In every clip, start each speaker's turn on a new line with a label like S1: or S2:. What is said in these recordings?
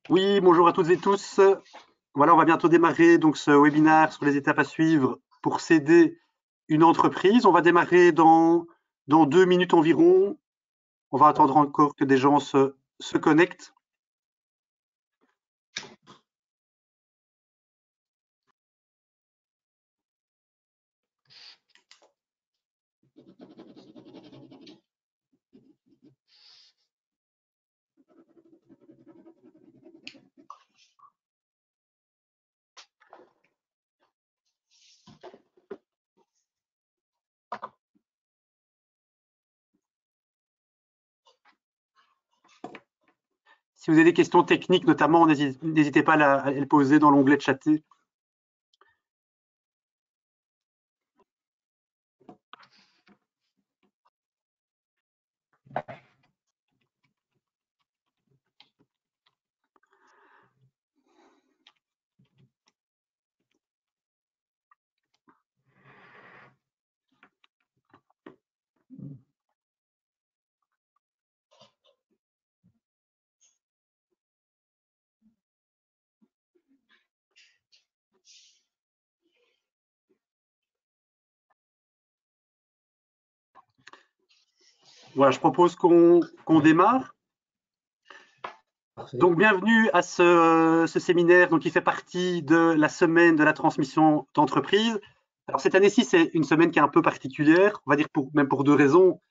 S1: Oui, bonjour à toutes et tous. Voilà, on va bientôt démarrer donc ce webinaire sur les étapes à suivre pour céder une entreprise. On va démarrer dans 2 minutes environ. On va attendre encore que des gens se connectent. Si vous avez des questions techniques, notamment, n'hésitez pas à les poser dans l'onglet chatter. Voilà, je propose qu'on démarre.
S2: Parfait.
S1: Donc, bienvenue à ce séminaire qui fait partie de la semaine de la transmission d'entreprise. Alors, cette année-ci, c'est une semaine qui est un peu particulière, on va dire même pour deux raisons.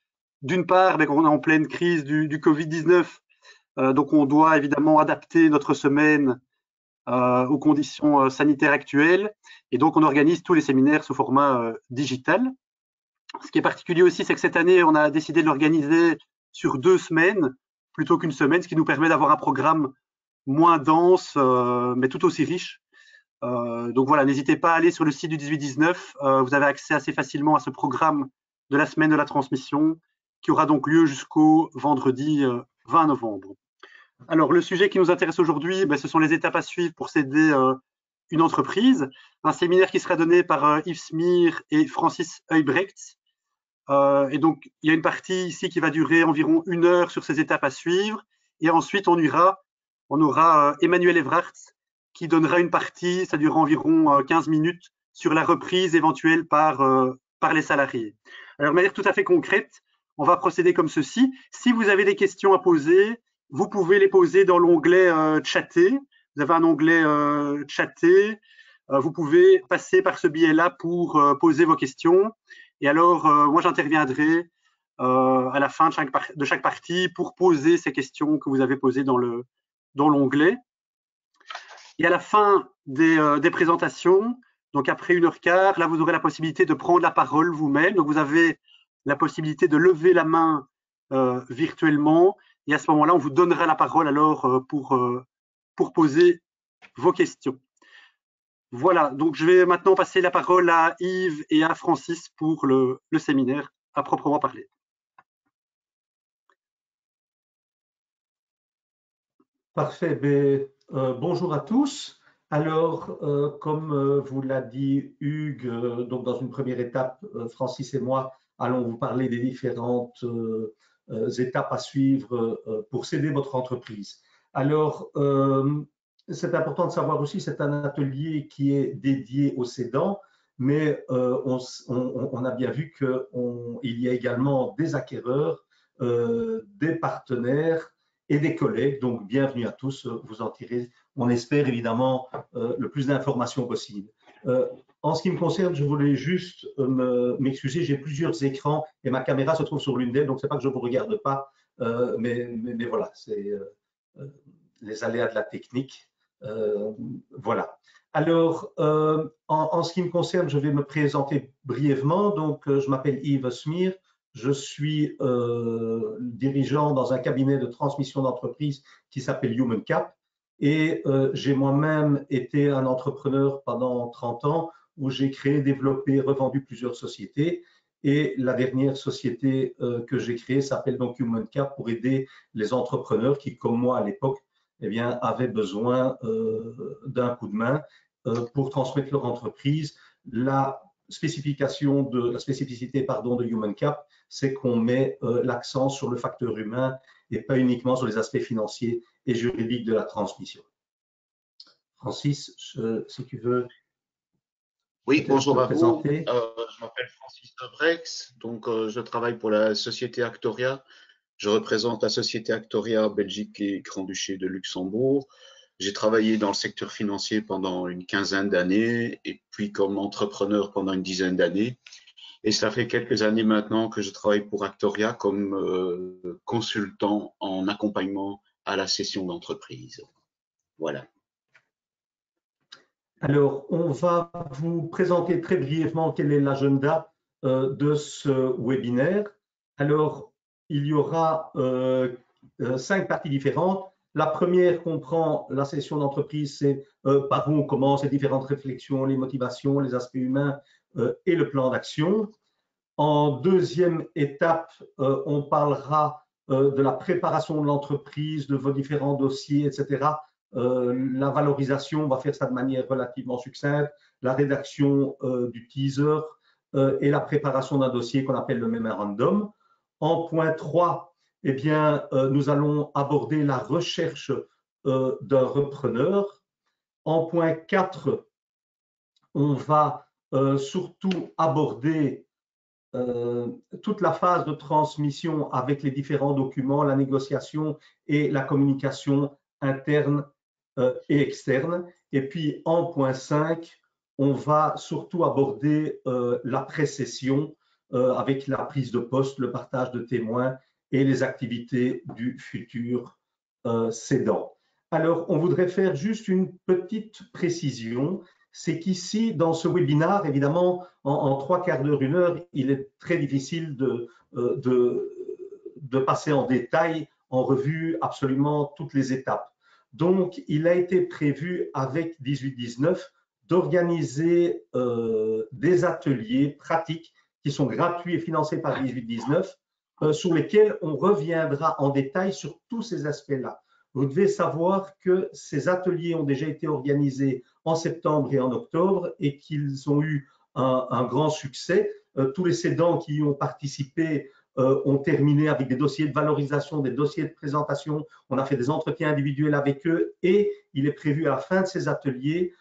S1: D'une part, on est en pleine crise du Covid-19, donc on doit évidemment adapter notre semaine aux conditions sanitaires actuelles, et donc on organise tous les séminaires sous format digital. Ce qui est particulier aussi, c'est que cette année, on a décidé de l'organiser sur 2 semaines plutôt qu'une semaine, ce qui nous permet d'avoir un programme moins dense, mais tout aussi riche. Donc voilà, n'hésitez pas à aller sur le site du 18-19. Vous avez accès assez facilement à ce programme de la semaine de la transmission qui aura donc lieu jusqu'au vendredi 20 novembre. Alors, le sujet qui nous intéresse aujourd'hui, ce sont les étapes à suivre pour céder une entreprise. Un séminaire qui sera donné par Yves Smir et Francis Heubrecht. Et donc, il y a une partie ici qui va durer environ 1 heure sur ces étapes à suivre. Et ensuite, on aura Emmanuel Everhart qui donnera une partie, ça durera environ 15 minutes, sur la reprise éventuelle par les salariés. Alors, de manière tout à fait concrète, on va procéder comme ceci. Si vous avez des questions à poser, vous pouvez les poser dans l'onglet chatter. Vous avez un onglet chatter. Vous pouvez passer par ce biais-là pour poser vos questions. Et alors, moi, j'interviendrai à la fin de chaque partie pour poser ces questions que vous avez posées dans l'onglet. Et à la fin des présentations, donc après 1 h 15, là, vous aurez la possibilité de prendre la parole vous-même. Donc, vous avez la possibilité de lever la main virtuellement. Et à ce moment-là, on vous donnera la parole alors pour poser vos questions. Voilà, donc je vais maintenant passer la parole à Yves et à Francis pour le séminaire à proprement parler.
S2: Parfait. Bonjour à tous. Alors, comme vous l'a dit Hugues, donc dans une première étape, Francis et moi allons vous parler des différentes étapes à suivre pour céder votre entreprise. Alors, c'est important de savoir aussi, c'est un atelier qui est dédié aux cédants, mais on a bien vu qu'il y a également des acquéreurs, des partenaires et des collègues. Donc, bienvenue à tous. Vous en tirez, on espère évidemment, le plus d'informations possible. En ce qui me concerne, je voulais juste m'excuser. J'ai plusieurs écrans et ma caméra se trouve sur l'une d'elles, donc c'est pas que je ne vous regarde pas, mais voilà, c'est les aléas de la technique. Voilà. Alors, en ce qui me concerne, je vais me présenter brièvement. Donc, je m'appelle Yves Smir. Je suis dirigeant dans un cabinet de transmission d'entreprise qui s'appelle HumanCap et j'ai moi-même été un entrepreneur pendant 30 ans où j'ai créé, développé, revendu plusieurs sociétés. Et la dernière société que j'ai créée s'appelle donc HumanCap pour aider les entrepreneurs qui, comme moi à l'époque, eh bien, avaient besoin d'un coup de main pour transmettre leur entreprise. La spécificité de HumanCap, c'est qu'on met l'accent sur le facteur humain et pas uniquement sur les aspects financiers et juridiques de la transmission. Francis, si tu veux.
S3: Oui, bonjour à vous.
S2: Présenter.
S3: Je m'appelle Francis Debrex, donc je travaille pour la société Actoria. Je représente la société Actoria Belgique et Grand-Duché de Luxembourg. J'ai travaillé dans le secteur financier pendant une quinzaine d'années et puis comme entrepreneur pendant une dizaine d'années. Et cela fait quelques années maintenant que je travaille pour Actoria comme consultant en accompagnement à la cession d'entreprise. Voilà.
S2: Alors, on va vous présenter très brièvement quel est l'agenda de ce webinaire. Alors, il y aura 5 parties différentes. La première comprend la session d'entreprise, c'est par où on commence, les différentes réflexions, les motivations, les aspects humains et le plan d'action. En deuxième étape, on parlera de la préparation de l'entreprise, de vos différents dossiers, etc. La valorisation, on va faire ça de manière relativement succincte, la rédaction du teaser et la préparation d'un dossier qu'on appelle le memorandum. En point 3, eh bien, nous allons aborder la recherche d'un repreneur. En point 4, on va surtout aborder toute la phase de transmission avec les différents documents, la négociation et la communication interne et externe. Et puis en point 5, on va surtout aborder la précession avec la prise de poste, le partage de témoins et les activités du futur cédant. Alors, on voudrait faire juste une petite précision. C'est qu'ici, dans ce webinaire, évidemment, en 3/4 d'heure, 1 heure, il est très difficile de passer en détail, en revue, absolument toutes les étapes. Donc, il a été prévu avec 18-19 d'organiser des ateliers pratiques qui sont gratuits et financés par 18-19, sur lesquels on reviendra en détail sur tous ces aspects-là. Vous devez savoir que ces ateliers ont déjà été organisés en septembre et en octobre et qu'ils ont eu un grand succès. Tous les cédants qui y ont participé ont terminé avec des dossiers de valorisation, des dossiers de présentation. On a fait des entretiens individuels avec eux et il est prévu à la fin de ces ateliers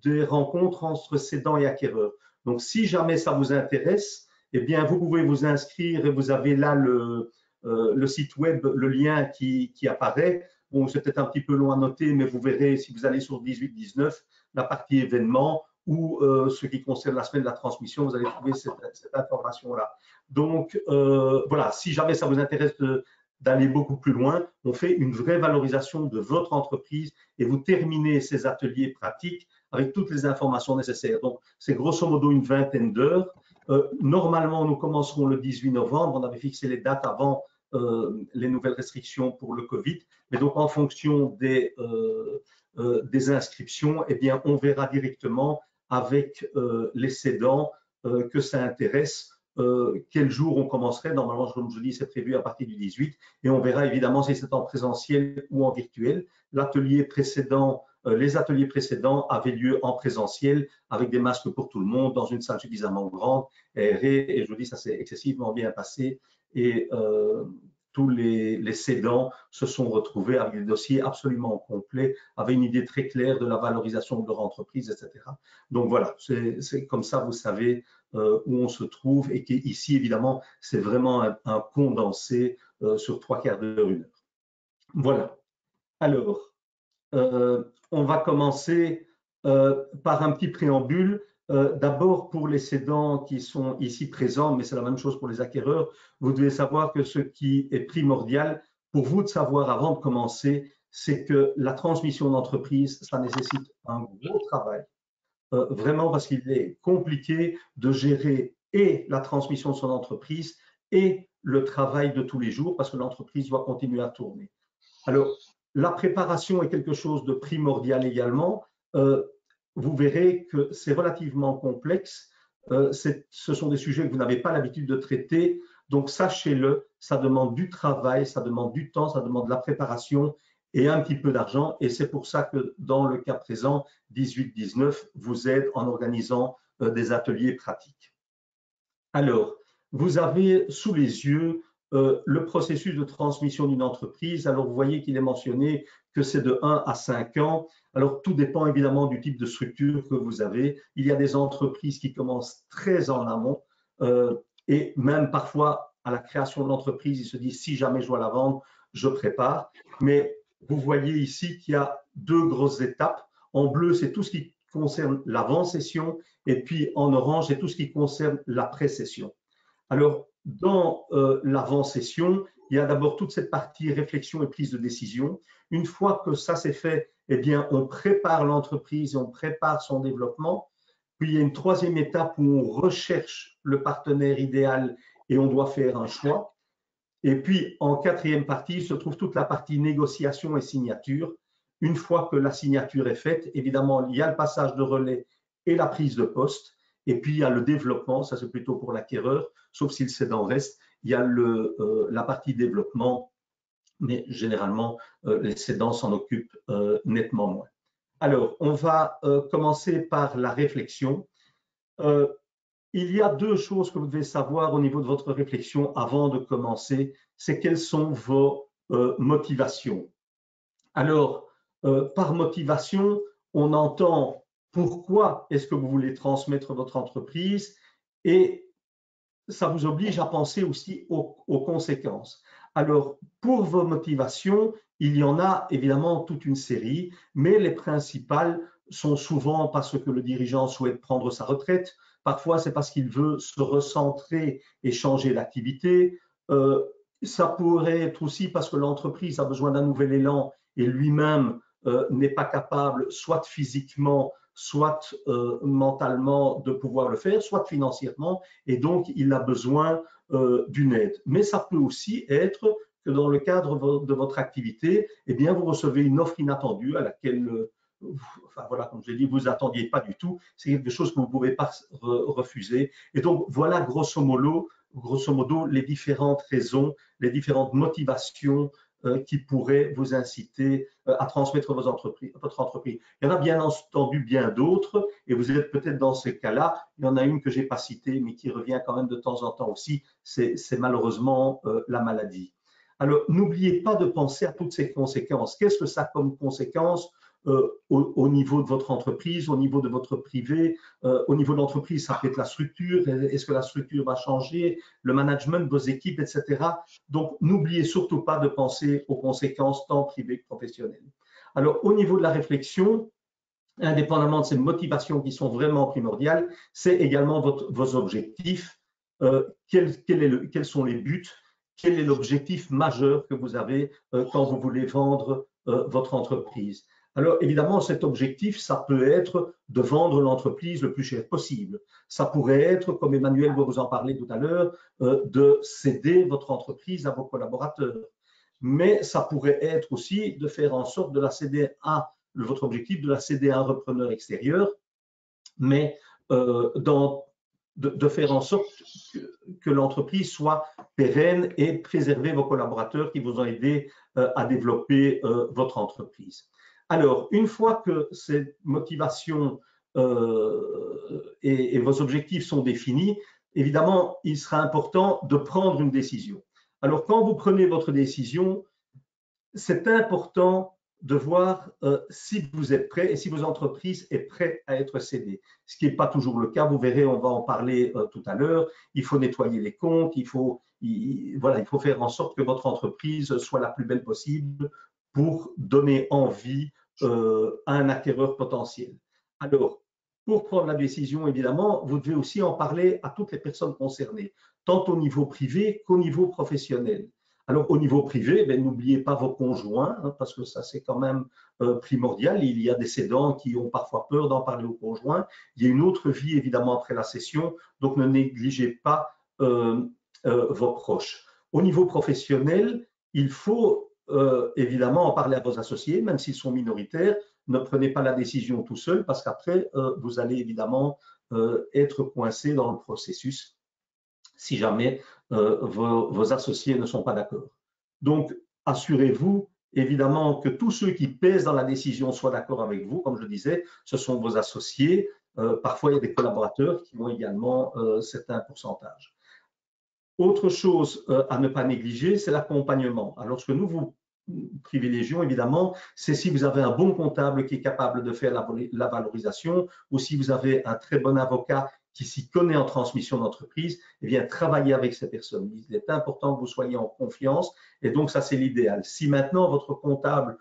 S2: des rencontres entre cédants et acquéreurs. Donc, si jamais ça vous intéresse, eh bien, vous pouvez vous inscrire et vous avez là le site web, le lien qui apparaît. Bon, c'est peut-être un petit peu long à noter, mais vous verrez si vous allez sur 18-19, la partie événements ou ce qui concerne la semaine de la transmission, vous allez trouver cette information-là. Donc, voilà, si jamais ça vous intéresse d'aller beaucoup plus loin, on fait une vraie valorisation de votre entreprise et vous terminez ces ateliers pratiques avec toutes les informations nécessaires. Donc, c'est grosso modo une vingtaine d'heures. Normalement, nous commencerons le 18 novembre. On avait fixé les dates avant les nouvelles restrictions pour le Covid. Mais donc, en fonction des inscriptions, eh bien, on verra directement avec les cédants que ça intéresse. Quel jour on commencerait. Normalement, comme je dis, c'est prévu à partir du 18 et on verra évidemment si c'est en présentiel ou en virtuel. L'atelier précédent, les ateliers précédents avaient lieu en présentiel avec des masques pour tout le monde dans une salle suffisamment grande, aérée, et je vous dis, ça s'est excessivement bien passé et tous les cédants se sont retrouvés avec des dossiers absolument complets, avec une idée très claire de la valorisation de leur entreprise, etc. Donc voilà, c'est comme ça, vous savez où on se trouve et qu'ici, évidemment, c'est vraiment un condensé sur 3/4 d'heure, 1 heure. Voilà. Alors, on va commencer par un petit préambule. D'abord, pour les cédants qui sont ici présents, mais c'est la même chose pour les acquéreurs, vous devez savoir que ce qui est primordial pour vous de savoir avant de commencer, c'est que la transmission d'entreprise, ça nécessite un gros travail. Vraiment parce qu'il est compliqué de gérer et la transmission de son entreprise et le travail de tous les jours parce que l'entreprise doit continuer à tourner. Alors, la préparation est quelque chose de primordial également. Vous verrez que c'est relativement complexe. Ce sont des sujets que vous n'avez pas l'habitude de traiter. Donc, sachez-le, ça demande du travail, ça demande du temps, ça demande de la préparation et un petit peu d'argent. Et c'est pour ça que dans le cas présent, 18-19 vous aide en organisant des ateliers pratiques. Alors, vous avez sous les yeux le processus de transmission d'une entreprise. Alors, vous voyez qu'il est mentionné que c'est de 1 à 5 ans. Alors, tout dépend évidemment du type de structure que vous avez. Il y a des entreprises qui commencent très en amont et même parfois à la création de l'entreprise, ils se disent si jamais je dois la vendre, je prépare. Mais vous voyez ici qu'il y a 2 grosses étapes. En bleu, c'est tout ce qui concerne l'avant-cession et puis en orange, c'est tout ce qui concerne la pré-cession. Alors, dans l'avant-cession, il y a d'abord toute cette partie réflexion et prise de décision. Une fois que ça c'est fait, eh bien, on prépare l'entreprise et on prépare son développement. Puis, il y a une 3e étape où on recherche le partenaire idéal et on doit faire un choix. Et puis, en 4e partie, se trouve toute la partie négociation et signature. Une fois que la signature est faite, évidemment, il y a le passage de relais et la prise de poste. Et puis, il y a le développement, ça c'est plutôt pour l'acquéreur, sauf si le cédant reste. Il y a la partie développement, mais généralement, les cédants s'en occupent nettement moins. Alors, on va commencer par la réflexion. Il y a 2 choses que vous devez savoir au niveau de votre réflexion avant de commencer, c'est quelles sont vos motivations. Alors, par motivation, on entend pourquoi est-ce que vous voulez transmettre votre entreprise et ça vous oblige à penser aussi aux conséquences. Alors, pour vos motivations, il y en a évidemment toute une série, mais les principales sont souvent parce que le dirigeant souhaite prendre sa retraite, parfois c'est parce qu'il veut se recentrer et changer d'activité. Ça pourrait être aussi parce que l'entreprise a besoin d'un nouvel élan et lui-même n'est pas capable, soit physiquement, soit mentalement, de pouvoir le faire, soit financièrement, et donc il a besoin d'une aide. Mais ça peut aussi être que dans le cadre de votre activité, eh bien, vous recevez une offre inattendue à laquelle, enfin voilà, comme je l'ai dit, vous n'attendiez pas du tout. C'est quelque chose que vous ne pouvez pas refuser. Et donc, voilà grosso modo, les différentes raisons, les différentes motivations qui pourraient vous inciter à transmettre votre entreprise. Il y en a bien entendu bien d'autres, et vous êtes peut-être dans ces cas-là. Il y en a une que je n'ai pas citée, mais qui revient quand même de temps en temps aussi, c'est malheureusement la maladie. Alors, n'oubliez pas de penser à toutes ces conséquences. Qu'est-ce que ça a comme conséquence au niveau de votre entreprise, au niveau de votre privé, au niveau de l'entreprise, ça peut être la structure, est-ce que la structure va changer, le management, vos équipes, etc. Donc, n'oubliez surtout pas de penser aux conséquences tant privées que professionnelles. Alors, au niveau de la réflexion, indépendamment de ces motivations qui sont vraiment primordiales, c'est également vos objectifs. Quels sont les buts? Quel est l'objectif majeur que vous avez quand vous voulez vendre votre entreprise? Alors, évidemment, cet objectif, ça peut être de vendre l'entreprise le plus cher possible. Ça pourrait être, comme Emmanuel va vous en parler tout à l'heure, de céder votre entreprise à vos collaborateurs. Mais ça pourrait être aussi de faire en sorte de la céder à, votre objectif, de la céder à un repreneur extérieur, mais de faire en sorte que l'entreprise soit pérenne et préserver vos collaborateurs qui vous ont aidé à développer votre entreprise. Alors, une fois que ces motivations et vos objectifs sont définis, évidemment, il sera important de prendre une décision. Alors, quand vous prenez votre décision, c'est important de voir si vous êtes prêt et si votre entreprise est prête à être cédée. Ce qui n'est pas toujours le cas, vous verrez, on va en parler tout à l'heure. Il faut nettoyer les comptes, il faut faire en sorte que votre entreprise soit la plus belle possible pour donner envie à un acquéreur potentiel. Alors, pour prendre la décision, évidemment, vous devez aussi en parler à toutes les personnes concernées, tant au niveau privé qu'au niveau professionnel. Alors, au niveau privé, n'oubliez pas vos conjoints, hein, parce que ça, c'est quand même primordial. Il y a des cédants qui ont parfois peur d'en parler aux conjoints. Il y a une autre vie, évidemment, après la cession, donc ne négligez pas vos proches. Au niveau professionnel, il faut évidemment en parler à vos associés, même s'ils sont minoritaires. Ne prenez pas la décision tout seul, parce qu'après, vous allez évidemment être coincé dans le processus si jamais vos associés ne sont pas d'accord. Donc, assurez-vous évidemment que tous ceux qui pèsent dans la décision soient d'accord avec vous. Comme je disais, ce sont vos associés. Parfois, il y a des collaborateurs qui ont également certains pourcentages. Autre chose à ne pas négliger, c'est l'accompagnement. Alors, ce que nous vous privilégions, évidemment, c'est si vous avez un bon comptable qui est capable de faire la valorisation, ou si vous avez un très bon avocat qui s'y connaît en transmission d'entreprise, eh bien, travaillez avec ces personnes. Il est important que vous soyez en confiance, et donc ça, c'est l'idéal. Si maintenant votre comptable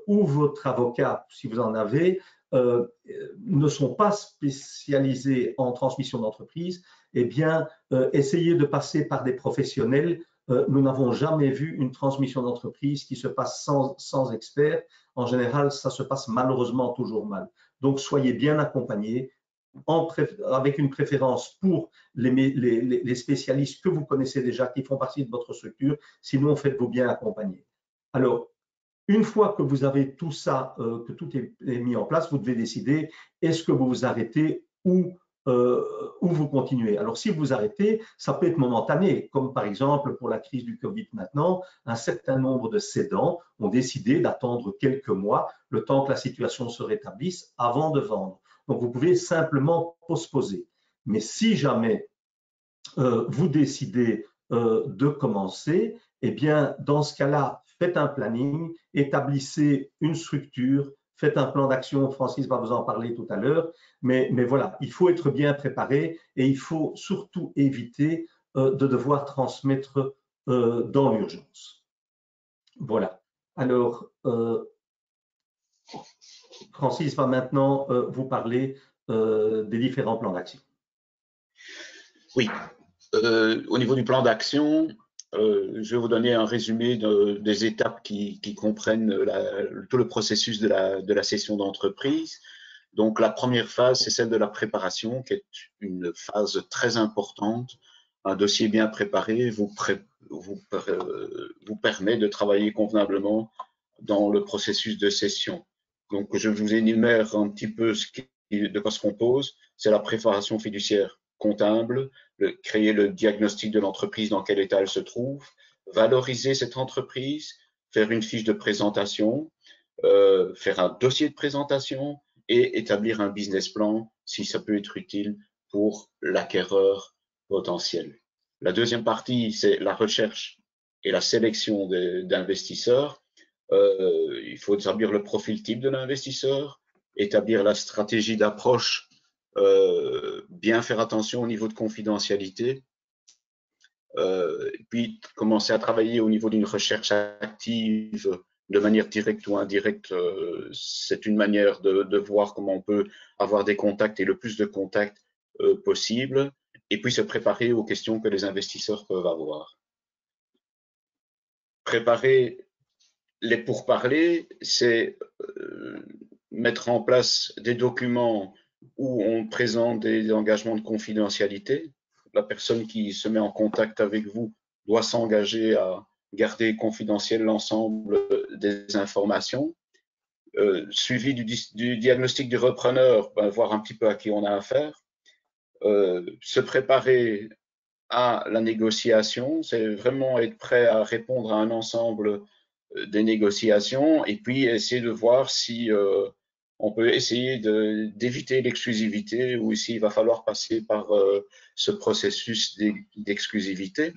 S2: ou votre avocat, si vous en avez, ne sont pas spécialisés en transmission d'entreprise, eh bien, essayez de passer par des professionnels. Nous n'avons jamais vu une transmission d'entreprise qui se passe sans expert. En général, ça se passe malheureusement toujours mal. Donc, soyez bien accompagnés, avec une préférence pour les spécialistes que vous connaissez déjà, qui font partie de votre structure. Sinon, faites-vous bien accompagner. Alors, une fois que vous avez tout ça, que tout est mis en place, vous devez décider est-ce que vous vous arrêtez ou vous continuez. Alors, si vous arrêtez, ça peut être momentané, comme par exemple pour la crise du Covid maintenant, un certain nombre de cédants ont décidé d'attendre quelques mois, le temps que la situation se rétablisse, avant de vendre. Donc, vous pouvez simplement postposer. Mais si jamais vous décidez de commencer, eh bien, dans ce cas-là, faites un planning, établissez une structure, faites un plan d'action. Francis va vous en parler tout à l'heure. Mais voilà, il faut être bien préparé et il faut surtout éviter de devoir transmettre dans l'urgence. Voilà. Alors, Francis va maintenant vous parler des différents plans d'action.
S3: Oui. Au niveau du plan d'action, je vais vous donner un résumé des étapes qui comprennent tout le processus de la cession d'entreprise. Donc, la première phase, c'est celle de la préparation, qui est une phase très importante. Un dossier bien préparé vous permet de travailler convenablement dans le processus de cession. Donc, je vous énumère un petit peu de quoi se compose. C'est la préparation fiduciaire comptable, créer le diagnostic de l'entreprise, dans quel état elle se trouve, valoriser cette entreprise, faire une fiche de présentation, faire un dossier de présentation et établir un business plan si ça peut être utile pour l'acquéreur potentiel. La deuxième partie, c'est la recherche et la sélection d'investisseurs. Il faut établir le profil type de l'investisseur, établir la stratégie d'approche, bien faire attention au niveau de confidentialité, puis commencer à travailler au niveau d'une recherche active de manière directe ou indirecte. C'est une manière de voir comment on peut avoir des contacts et le plus de contacts possible, et puis se préparer aux questions que les investisseurs peuvent avoir. Préparer les pourparlers, c'est mettre en place des documents où on présente des engagements de confidentialité. La personne qui se met en contact avec vous doit s'engager à garder confidentiel l'ensemble des informations. Suivi du diagnostic du repreneur, voir un petit peu à qui on a affaire. Se préparer à la négociation, c'est vraiment être prêt à répondre à un ensemble des négociations et puis essayer de voir si on peut essayer d'éviter l'exclusivité ou s'il va falloir passer par ce processus d'exclusivité.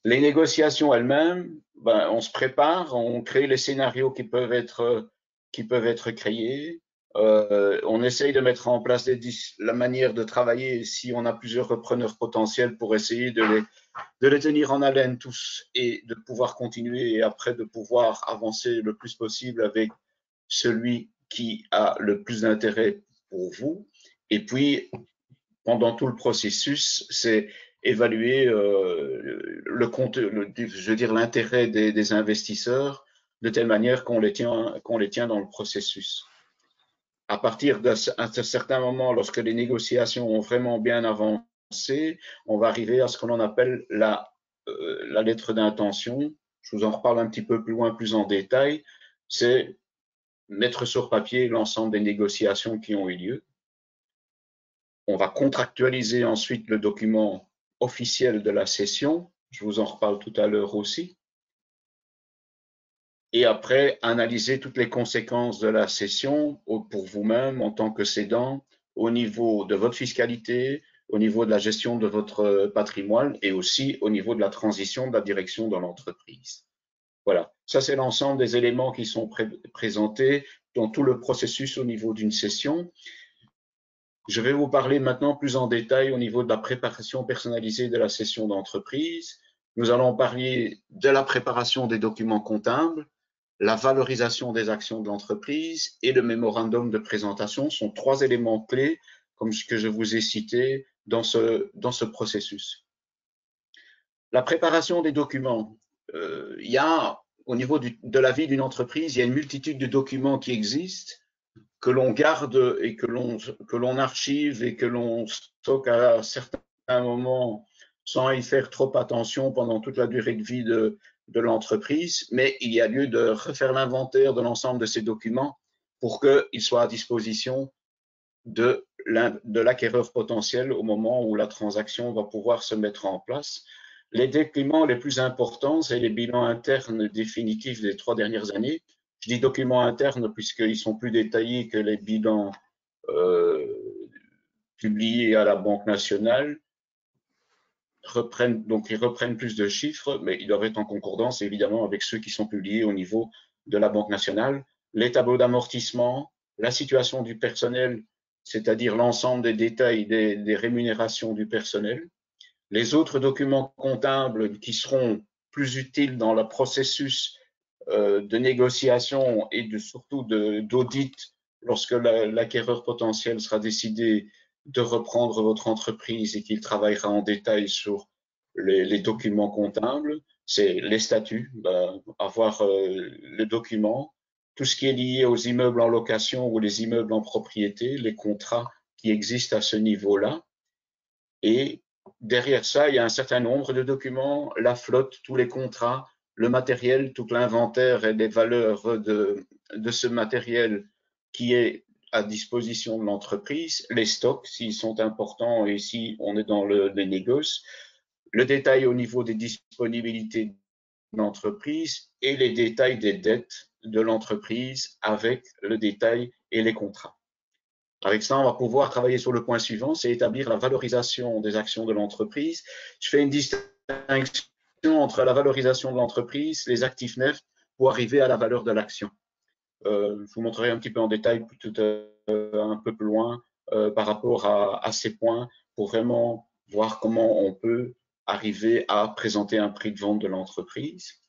S3: Les négociations elles-mêmes, on se prépare, on crée les scénarios qui peuvent être créés. On essaye de mettre en place la manière de travailler si on a plusieurs repreneurs potentiels pour essayer de les tenir en haleine tous et de pouvoir continuer et après de pouvoir avancer le plus possible avec celui qui a le plus d'intérêt pour vous. Et puis, pendant tout le processus, c'est évaluer l'intérêt des investisseurs de telle manière qu'on les tient dans le processus. À partir d'un certain moment, lorsque les négociations ont vraiment bien avancé, on va arriver à ce que l'on appelle la lettre d'intention. Je vous en reparle un petit peu plus loin, plus en détail. C'est mettre sur papier l'ensemble des négociations qui ont eu lieu. On va contractualiser ensuite le document officiel de la cession. Je vous en reparle tout à l'heure aussi. Et après, analyser toutes les conséquences de la cession pour vous-même en tant que cédant au niveau de votre fiscalité, au niveau de la gestion de votre patrimoine et aussi au niveau de la transition de la direction de l'entreprise. Voilà, ça c'est l'ensemble des éléments qui sont présentés dans tout le processus au niveau d'une session. Je vais vous parler maintenant plus en détail au niveau de la préparation personnalisée de la session d'entreprise. Nous allons parler de la préparation des documents comptables, la valorisation des actions de l'entreprise et le mémorandum de présentation sont 3 éléments clés, comme ce que je vous ai cité dans ce processus. La préparation des documents. Il y a, au niveau de la vie d'une entreprise, il y a une multitude de documents qui existent, que l'on garde et que l'on archive et que l'on stocke à certains moments sans y faire trop attention pendant toute la durée de vie de l'entreprise, mais il y a lieu de refaire l'inventaire de l'ensemble de ces documents pour qu'ils soient à disposition de l'acquéreur potentiel au moment où la transaction va pouvoir se mettre en place. Les documents les plus importants, c'est les bilans internes définitifs des 3 dernières années. Je dis documents internes puisqu'ils sont plus détaillés que les bilans publiés à la Banque nationale. Ils reprennent plus de chiffres, mais ils doivent être en concordance évidemment avec ceux qui sont publiés au niveau de la Banque nationale. Les tableaux d'amortissement, la situation du personnel, c'est-à-dire l'ensemble des détails des rémunérations du personnel. Les autres documents comptables qui seront plus utiles dans le processus de négociation et surtout d'audit lorsque l'acquéreur potentiel sera décidé de reprendre votre entreprise et qu'il travaillera en détail sur les documents comptables, c'est les statuts, avoir le document, tout ce qui est lié aux immeubles en location ou les immeubles en propriété, les contrats qui existent à ce niveau-là. Et derrière ça, il y a un certain nombre de documents, la flotte, tous les contrats, le matériel, tout l'inventaire et les valeurs de ce matériel qui est à disposition de l'entreprise, les stocks s'ils sont importants et si on est dans les négoces, le détail au niveau des disponibilités de l'entreprise et les détails des dettes de l'entreprise avec le détail et les contrats. Avec ça, on va pouvoir travailler sur le point suivant, c'est établir la valorisation des actions de l'entreprise. Je fais une distinction entre la valorisation de l'entreprise, les actifs nets, pour arriver à la valeur de l'action. Je vous montrerai un petit peu en détail un peu plus loin par rapport à ces points pour vraiment voir comment on peut arriver à présenter un prix de vente de l'entreprise.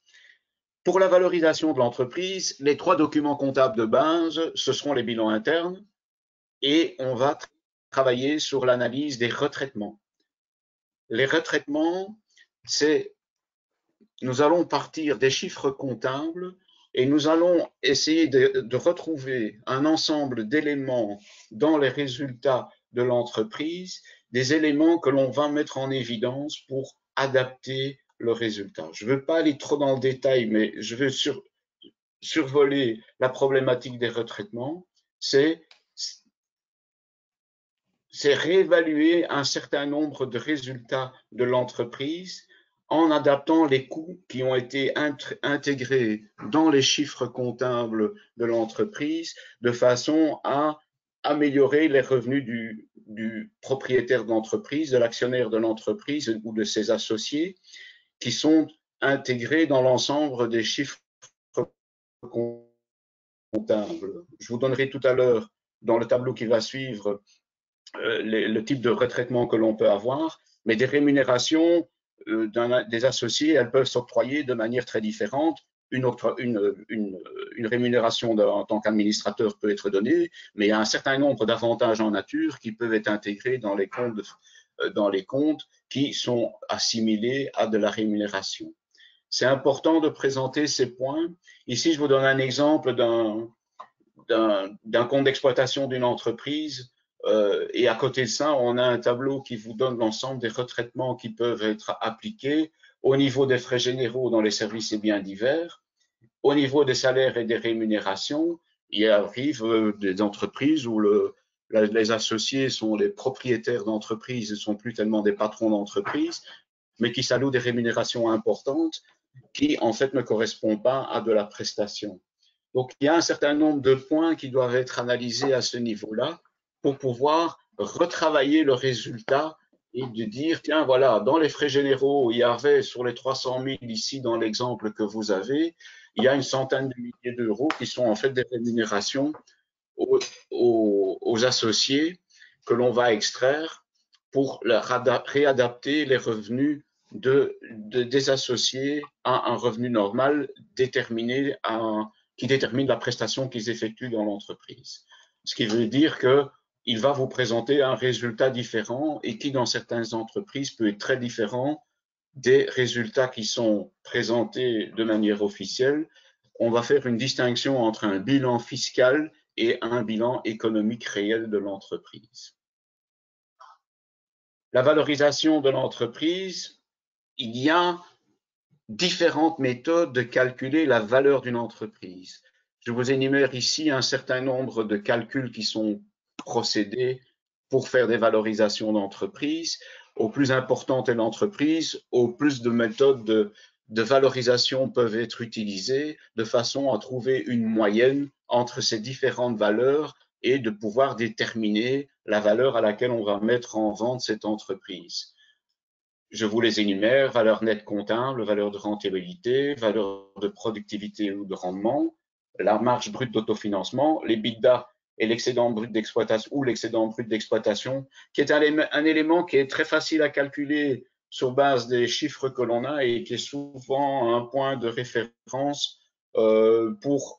S3: Pour la valorisation de l'entreprise, les 3 documents comptables de base, ce seront les bilans internes et on va travailler sur l'analyse des retraitements. Les retraitements, nous allons partir des chiffres comptables et nous allons essayer de retrouver un ensemble d'éléments dans les résultats de l'entreprise, des éléments que l'on va mettre en évidence pour adapter le résultat. Je ne veux pas aller trop dans le détail, mais je veux survoler la problématique des retraitements. C'est réévaluer un certain nombre de résultats de l'entreprise en adaptant les coûts qui ont été intégrés dans les chiffres comptables de l'entreprise de façon à améliorer les revenus du propriétaire de l'entreprise, de l'actionnaire de l'entreprise ou de ses associés qui sont intégrés dans l'ensemble des chiffres comptables. Je vous donnerai tout à l'heure dans le tableau qui va suivre le type de retraitement que l'on peut avoir, mais des rémunérations des associés, elles peuvent s'octroyer de manière très différente. Une rémunération en tant qu'administrateur peut être donnée, mais il y a un certain nombre d'avantages en nature qui peuvent être intégrés dans les comptes qui sont assimilés à de la rémunération. C'est important de présenter ces points. Ici, je vous donne un exemple d'un compte d'exploitation d'une entreprise. Et à côté de ça, on a un tableau qui vous donne l'ensemble des retraitements qui peuvent être appliqués au niveau des frais généraux dans les services et biens divers, au niveau des salaires et des rémunérations. Il arrive des entreprises où les associés sont les propriétaires d'entreprises, ne sont plus tellement des patrons d'entreprise, mais qui s'allouent des rémunérations importantes qui, en fait, ne correspondent pas à de la prestation. Donc, il y a un certain nombre de points qui doivent être analysés à ce niveau-là pour pouvoir retravailler le résultat et de dire, tiens, voilà, dans les frais généraux, il y avait sur les 300 000 ici dans l'exemple que vous avez, il y a une centaine de milliers d'euros qui sont en fait des rémunérations aux associés que l'on va extraire pour réadapter les revenus des associés à un revenu normal déterminé qui détermine la prestation qu'ils effectuent dans l'entreprise. Ce qui veut dire qu'il va vous présenter un résultat différent et qui, dans certaines entreprises, peut être très différent des résultats qui sont présentés de manière officielle. On va faire une distinction entre un bilan fiscal et un bilan économique réel de l'entreprise. La valorisation de l'entreprise, il y a différentes méthodes de calculer la valeur d'une entreprise. Je vous énumère ici un certain nombre de calculs qui sont procédés pour faire des valorisations d'entreprise. Au plus importante est l'entreprise, au plus de méthodes de valorisation peuvent être utilisées de façon à trouver une moyenne entre ces différentes valeurs et de pouvoir déterminer la valeur à laquelle on va mettre en vente cette entreprise. Je vous les énumère: valeur nette comptable, valeur de rentabilité, valeur de productivité ou de rendement, la marge brute d'autofinancement, l'EBITDA et l'excédent brut d'exploitation ou l'excédent brut d'exploitation, qui est un élément qui est très facile à calculer sur base des chiffres que l'on a et qui est souvent un point de référence pour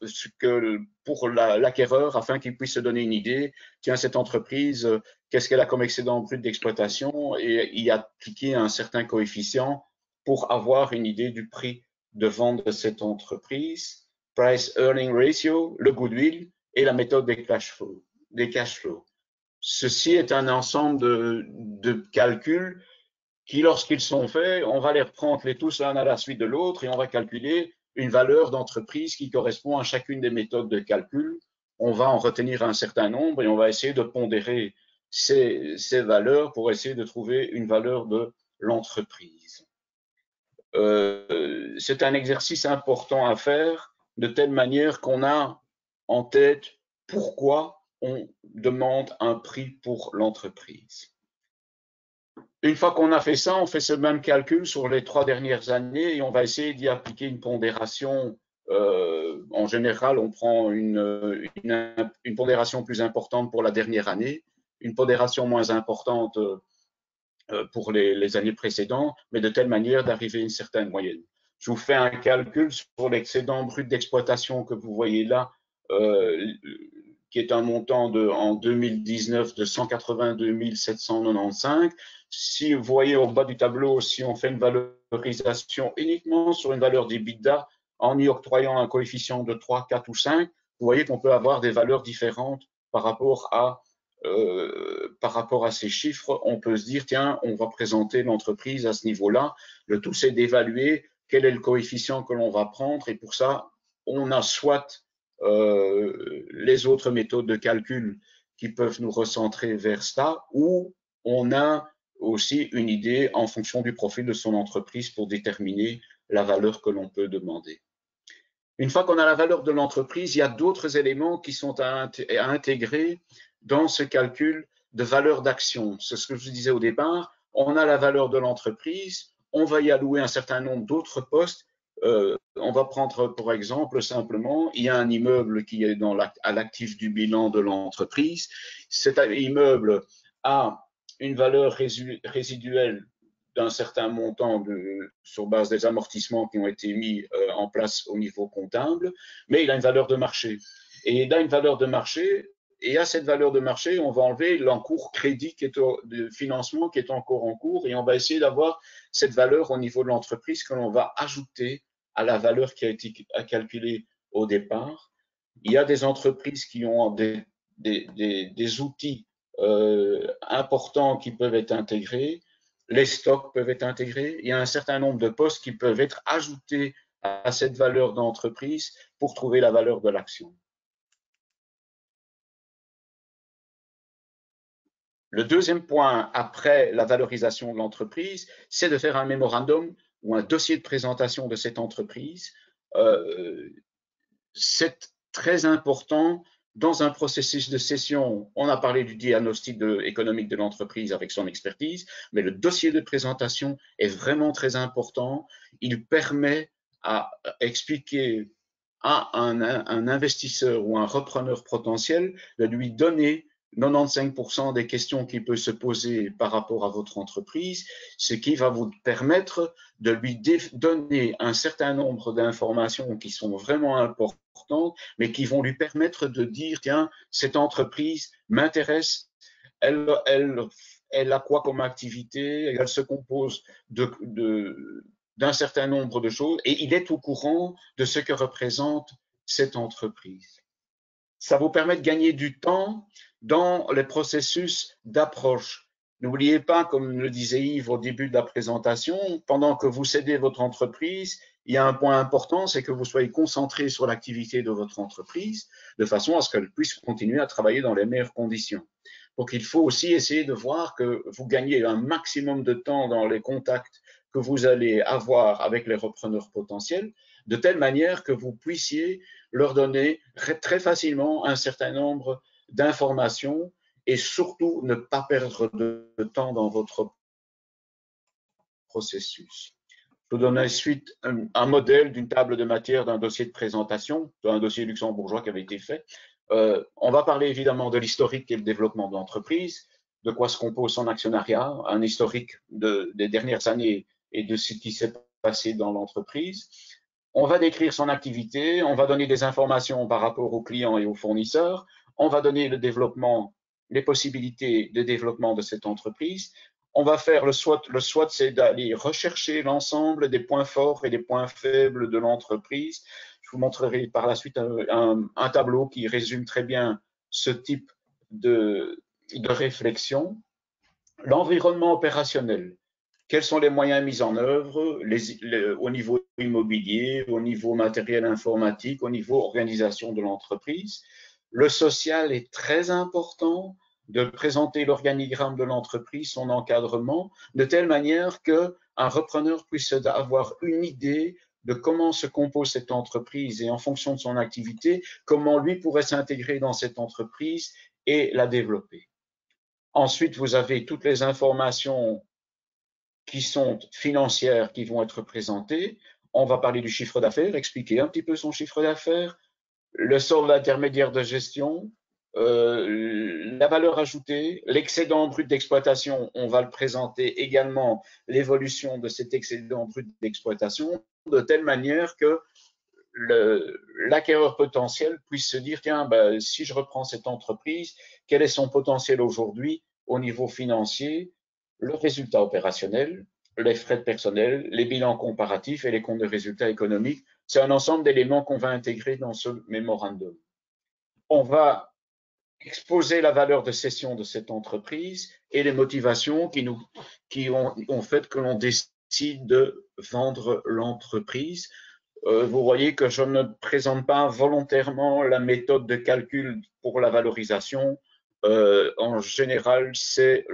S3: l'acquéreur afin qu'il puisse se donner une idée. Tiens, cette entreprise, qu'est-ce qu'elle a comme excédent brut d'exploitation, et y appliquer un certain coefficient pour avoir une idée du prix de vente de cette entreprise. Price Earning Ratio, le goodwill et la méthode des cash flows. Ceci est un ensemble de calculs qui, lorsqu'ils sont faits, on va les reprendre les tous l'un à la suite de l'autre et on va calculer une valeur d'entreprise qui correspond à chacune des méthodes de calcul. On va en retenir un certain nombre et on va essayer de pondérer ces valeurs pour essayer de trouver une valeur de l'entreprise. C'est un exercice important à faire de telle manière qu'on a en tête pourquoi on demande un prix pour l'entreprise. Une fois qu'on a fait ça, on fait ce même calcul sur les 3 dernières années et on va essayer d'y appliquer une pondération. En général, on prend une pondération plus importante pour la dernière année, une pondération moins importante pour les années précédentes, mais de telle manière d'arriver à une certaine moyenne. Je vous fais un calcul sur l'excédent brut d'exploitation que vous voyez là, qui est un montant en 2019 de 182 795. Si vous voyez au bas du tableau, si on fait une valorisation uniquement sur une valeur d'EBITDA en y octroyant un coefficient de 3, 4 ou 5, vous voyez qu'on peut avoir des valeurs différentes par rapport à ces chiffres. On peut se dire, tiens, on va présenter l'entreprise à ce niveau-là. Le tout, c'est d'évaluer quel est le coefficient que l'on va prendre. Et pour ça, on a soit les autres méthodes de calcul qui peuvent nous recentrer vers ça, ou on a aussi une idée en fonction du profil de son entreprise pour déterminer la valeur que l'on peut demander. Une fois qu'on a la valeur de l'entreprise, il y a d'autres éléments qui sont à intégrer dans ce calcul de valeur d'action. C'est ce que je vous disais au départ. On a la valeur de l'entreprise, on va y allouer un certain nombre d'autres postes. On va prendre pour exemple simplement, il y a un immeuble qui est à l'actif du bilan de l'entreprise. Cet immeuble a une valeur résiduelle d'un certain montant sur base des amortissements qui ont été mis en place au niveau comptable, mais il a une valeur de marché. Et il a une valeur de marché, et à cette valeur de marché, on va enlever l'encours crédit de financement qui est encore en cours, et on va essayer d'avoir cette valeur au niveau de l'entreprise que l'on va ajouter à la valeur qui a été calculée au départ. Il y a des entreprises qui ont des outils importants qui peuvent être intégrés. Les stocks peuvent être intégrés. Il y a un certain nombre de postes qui peuvent être ajoutés à cette valeur d'entreprise pour trouver la valeur de l'action. Le deuxième point, après la valorisation de l'entreprise, c'est de faire un mémorandum ou un dossier de présentation de cette entreprise. C'est très important dans un processus de cession, on a parlé du diagnostic économique de l'entreprise avec son expertise, mais le dossier de présentation est vraiment très important. Il permet à expliquer à un investisseur ou un repreneur potentiel de lui donner 95% des questions qu'il peut se poser par rapport à votre entreprise, ce qui va vous permettre de lui donner un certain nombre d'informations qui sont vraiment importantes, mais qui vont lui permettre de dire, tiens, cette entreprise m'intéresse, elle a quoi comme activité, elle se compose d'un certain nombre de choses et il est au courant de ce que représente cette entreprise. Ça vous permet de gagner du temps dans les processus d'approche. N'oubliez pas, comme le disait Yves au début de la présentation, pendant que vous cédez votre entreprise, il y a un point important, c'est que vous soyez concentré sur l'activité de votre entreprise de façon à ce qu'elle puisse continuer à travailler dans les meilleures conditions. Donc, il faut aussi essayer de voir que vous gagnez un maximum de temps dans les contacts que vous allez avoir avec les repreneurs potentiels, de telle manière que vous puissiez leur donner très facilement un certain nombre d'informations et surtout ne pas perdre de temps dans votre processus. Je vous donne ensuite un modèle d'une table de matière d'un dossier de présentation, d'un dossier luxembourgeois qui avait été fait. On va parler évidemment de l'historique et le développement de l'entreprise, de quoi se compose son actionnariat, un historique des dernières années et de ce qui s'est passé dans l'entreprise. On va décrire son activité, on va donner des informations par rapport aux clients et aux fournisseurs, on va donner le développement, les possibilités de développement de cette entreprise. On va faire le SWOT. Le SWOT, c'est d'aller rechercher l'ensemble des points forts et des points faibles de l'entreprise. Je vous montrerai par la suite un tableau qui résume très bien ce type de réflexion. L'environnement opérationnel. Quels sont les moyens mis en œuvre au niveau immobilier, au niveau matériel informatique, au niveau organisation de l'entreprise? Le social est très important, de présenter l'organigramme de l'entreprise, son encadrement, de telle manière qu'un repreneur puisse avoir une idée de comment se compose cette entreprise et en fonction de son activité, comment lui pourrait s'intégrer dans cette entreprise et la développer. Ensuite, vous avez toutes les informations qui sont financières qui vont être présentées. On va parler du chiffre d'affaires, expliquer un petit peu son chiffre d'affaires, le solde intermédiaire de gestion, la valeur ajoutée, l'excédent brut d'exploitation, on va le présenter également, l'évolution de cet excédent brut d'exploitation, de telle manière que l'acquéreur potentiel puisse se dire, tiens, ben, si je reprends cette entreprise, quel est son potentiel aujourd'hui au niveau financier, le résultat opérationnel, les frais de personnel, les bilans comparatifs et les comptes de résultats économiques. C'est un ensemble d'éléments qu'on va intégrer dans ce mémorandum. On va exposer la valeur de cession de cette entreprise et les motivations qui ont fait que l'on décide de vendre l'entreprise. Vous voyez que je ne présente pas volontairement la méthode de calcul pour la valorisation. En général, c'est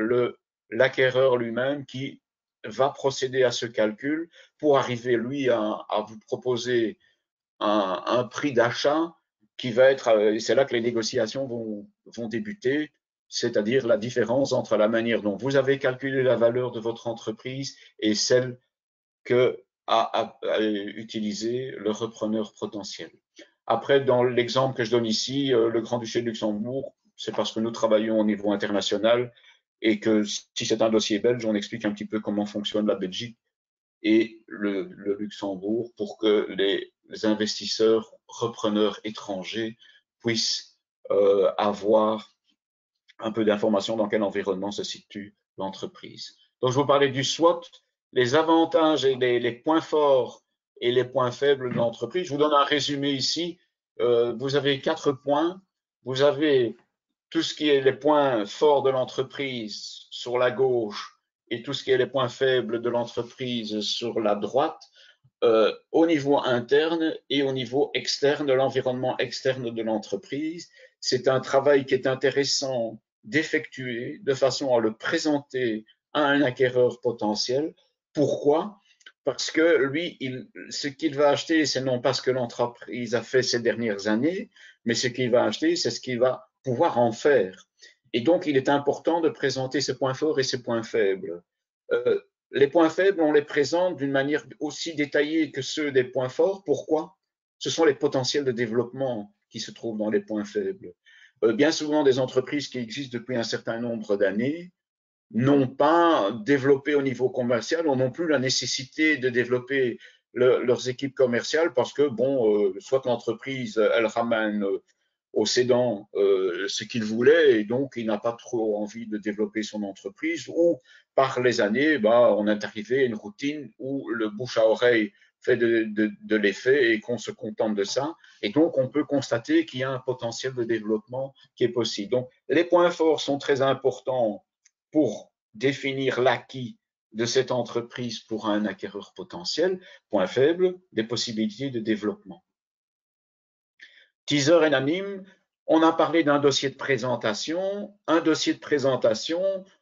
S3: l'acquéreur lui-même qui va procéder à ce calcul pour arriver, lui, à vous proposer un prix d'achat qui va être, c'est là que les négociations vont débuter, c'est-à-dire la différence entre la manière dont vous avez calculé la valeur de votre entreprise et celle que à utiliser le repreneur potentiel. Après, dans l'exemple que je donne ici, le Grand-Duché de Luxembourg, c'est parce que nous travaillons au niveau international et que si c'est un dossier belge, on explique un petit peu comment fonctionne la Belgique et le Luxembourg pour que les investisseurs, repreneurs étrangers puissent avoir un peu d'informations dans quel environnement se situe l'entreprise. Donc, je vous parlais du SWOT, les avantages et les points forts et les points faibles de l'entreprise. Je vous donne un résumé ici. Vous avez 4 points. Vous avez tout ce qui est les points forts de l'entreprise sur la gauche et tout ce qui est les points faibles de l'entreprise sur la droite, au niveau interne et au niveau externe, de l'environnement externe de l'entreprise. C'est un travail qui est intéressant d'effectuer de façon à le présenter à un acquéreur potentiel. Pourquoi? parce que lui, ce qu'il va acheter, c'est non pas ce que l'entreprise a fait ces dernières années, mais ce qu'il va acheter, c'est ce qu'il va pouvoir en faire. Et donc, il est important de présenter ses points forts et ses points faibles. Les points faibles, on les présente d'une manière aussi détaillée que ceux des points forts. Pourquoi? Ce sont les potentiels de développement qui se trouvent dans les points faibles. Bien souvent, des entreprises qui existent depuis un certain nombre d'années n'ont pas développé au niveau commercial, ou non plus la nécessité de développer leurs équipes commerciales parce que, bon, soit l'entreprise, elle ramène au cédant ce qu'il voulait et donc il n'a pas trop envie de développer son entreprise, ou par les années, bah, on est arrivé à une routine où le bouche à oreille fait de l'effet et qu'on se contente de ça. Et donc, on peut constater qu'il y a un potentiel de développement qui est possible. Donc, les points forts sont très importants pour définir l'acquis de cette entreprise pour un acquéreur potentiel. Point faible, des possibilités de développement. Teaser et anime, on a parlé d'un dossier de présentation. Un dossier de présentation,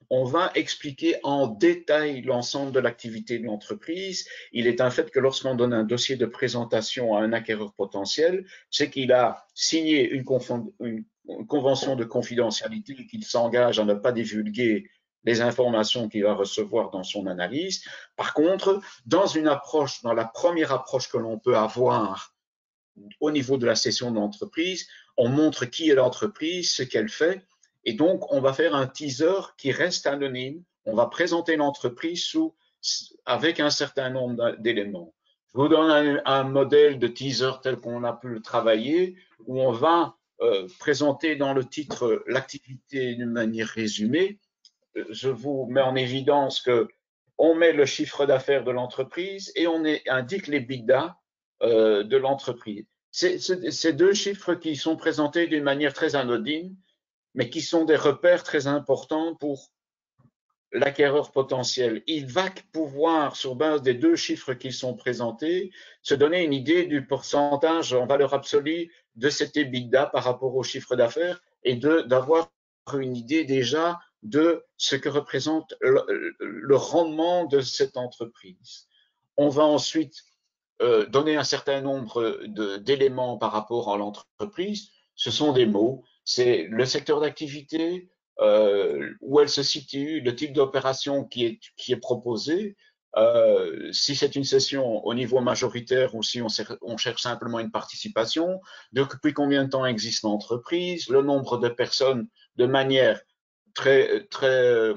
S3: on va expliquer en détail l'ensemble de l'activité de l'entreprise. Il est un fait que lorsqu'on donne un dossier de présentation à un acquéreur potentiel, c'est qu'il a signé une convention de confidentialité et qu'il s'engage à ne pas divulguer les informations qu'il va recevoir dans son analyse. Par contre, dans la première approche que l'on peut avoir au niveau de la session d'entreprise, on montre qui est l'entreprise, ce qu'elle fait, et donc on va faire un teaser qui reste anonyme. On va présenter l'entreprise avec un certain nombre d'éléments. Je vous donne un modèle de teaser tel qu'on a pu le travailler, où on va présenter dans le titre l'activité d'une manière résumée. Je vous mets en évidence que on met le chiffre d'affaires de l'entreprise et on indique les EBITDA de l'entreprise. Ces deux chiffres qui sont présentés d'une manière très anodine, mais qui sont des repères très importants pour l'acquéreur potentiel. Il va pouvoir, sur base des deux chiffres qui sont présentés, se donner une idée du pourcentage en valeur absolue de cet EBITDA par rapport au chiffre d'affaires et d'avoir une idée déjà de ce que représente le rendement de cette entreprise. On va ensuite donner un certain nombre d'éléments par rapport à l'entreprise. Ce sont des mots, c'est le secteur d'activité, où elle se situe, le type d'opération qui est proposé, si c'est une session au niveau majoritaire ou si on cherche simplement une participation, depuis combien de temps existe l'entreprise, le nombre de personnes de manière très, très,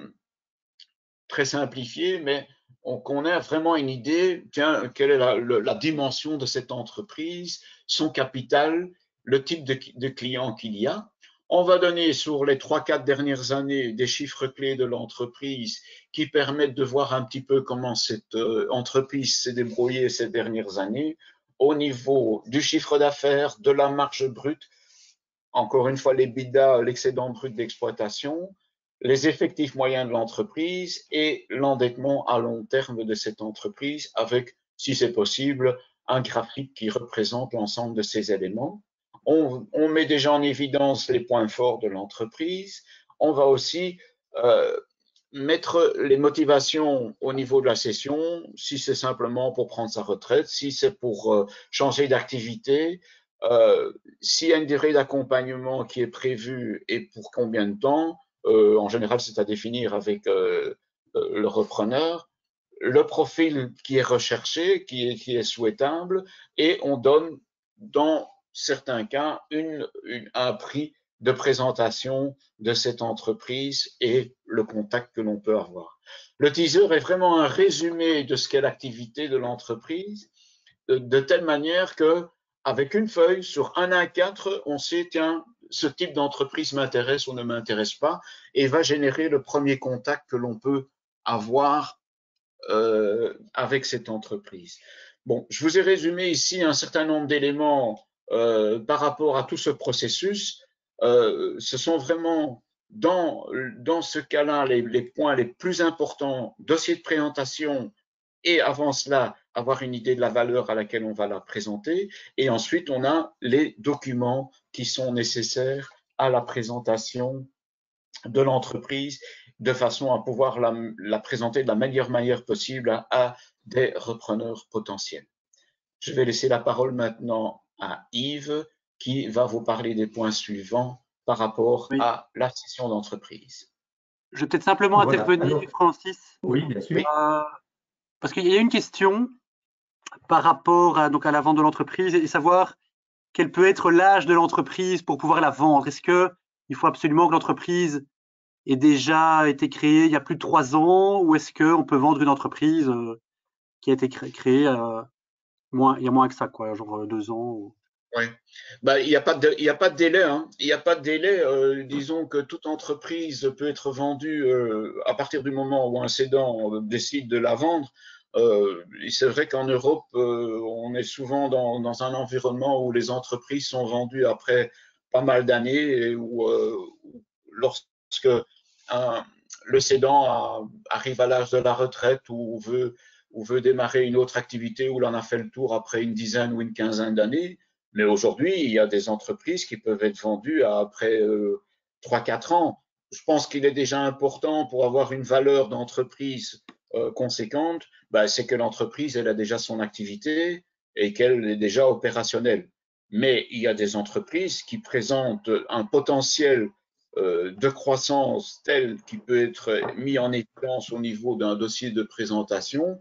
S3: très simplifiée, mais qu'on ait vraiment une idée, tiens, quelle est la dimension de cette entreprise, son capital, le type de client qu'il y a. On va donner sur les 3-4 dernières années des chiffres clés de l'entreprise qui permettent de voir un petit peu comment cette entreprise s'est débrouillée ces dernières années au niveau du chiffre d'affaires, de la marge brute, encore une fois l'EBITDA, l'excédent brut d'exploitation, les effectifs moyens de l'entreprise et l'endettement à long terme de cette entreprise avec, si c'est possible, un graphique qui représente l'ensemble de ces éléments. On met déjà en évidence les points forts de l'entreprise. On va aussi mettre les motivations au niveau de la session, si c'est simplement pour prendre sa retraite, si c'est pour changer d'activité, s'il y a une durée d'accompagnement qui est prévue et pour combien de temps, en général c'est à définir avec le repreneur, le profil qui est recherché, qui est souhaitable, et on donne dans certains cas un prix de présentation de cette entreprise et le contact que l'on peut avoir. Le teaser est vraiment un résumé de ce qu'est l'activité de l'entreprise, de telle manière que avec une feuille sur 1 à 4, on sait, tiens, ce type d'entreprise m'intéresse ou ne m'intéresse pas, et va générer le premier contact que l'on peut avoir avec cette entreprise. Bon, je vous ai résumé ici un certain nombre d'éléments par rapport à tout ce processus. Ce sont vraiment dans ce cas-là les points les plus importants, dossier de présentation, et avant cela, avoir une idée de la valeur à laquelle on va la présenter. Et ensuite, on a les documents qui sont nécessaires à la présentation de l'entreprise, de façon à pouvoir la présenter de la meilleure manière possible à des repreneurs potentiels. Je vais laisser la parole maintenant à Yves qui va vous parler des points suivants par rapport à la cession d'entreprise.
S1: Je vais peut-être simplement intervenir, Francis.
S2: Oui, bien sûr.
S1: Parce qu'il y a une question par rapport à la vente de l'entreprise et savoir quel peut être l'âge de l'entreprise pour pouvoir la vendre. Est-ce qu'il faut absolument que l'entreprise ait déjà été créée il y a plus de 3 ans ou est-ce qu'on peut vendre une entreprise qui a été créée il y a moins que ça, quoi, genre 2 ans ou...
S3: Oui. Bah, il n'y a pas de délai. Hein. Il n'y a pas de délai. Disons que toute entreprise peut être vendue à partir du moment où un cédant décide de la vendre. C'est vrai qu'en Europe, on est souvent dans un environnement où les entreprises sont vendues après pas mal d'années et où lorsque le cédant arrive à l'âge de la retraite ou veut démarrer une autre activité où l'on a fait le tour après une dizaine ou une quinzaine d'années. Mais aujourd'hui, il y a des entreprises qui peuvent être vendues après 3-4 ans. Je pense qu'il est déjà important pour avoir une valeur d'entreprise conséquente, c'est que l'entreprise elle a déjà son activité et qu'elle est déjà opérationnelle. Mais il y a des entreprises qui présentent un potentiel de croissance tel qui peut être mis en évidence au niveau d'un dossier de présentation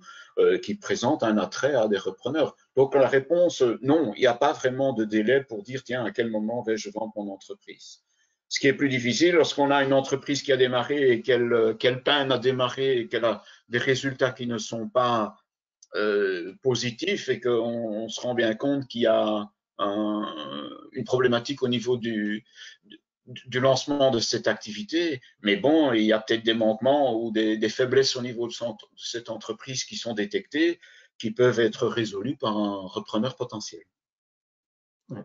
S3: qui présente un attrait à des repreneurs. Donc la réponse, non, il n'y a pas vraiment de délai pour dire, tiens, à quel moment vais-je vendre mon entreprise. Ce qui est plus difficile lorsqu'on a une entreprise qui a démarré et qu'elle peine à démarrer et qu'elle a des résultats qui ne sont pas positifs et qu'on se rend bien compte qu'il y a une problématique au niveau du lancement de cette activité, mais bon, il y a peut-être des manquements ou des faiblesses au niveau de cette entreprise qui sont détectées, qui peuvent être résolues par un repreneur potentiel.
S2: Ouais.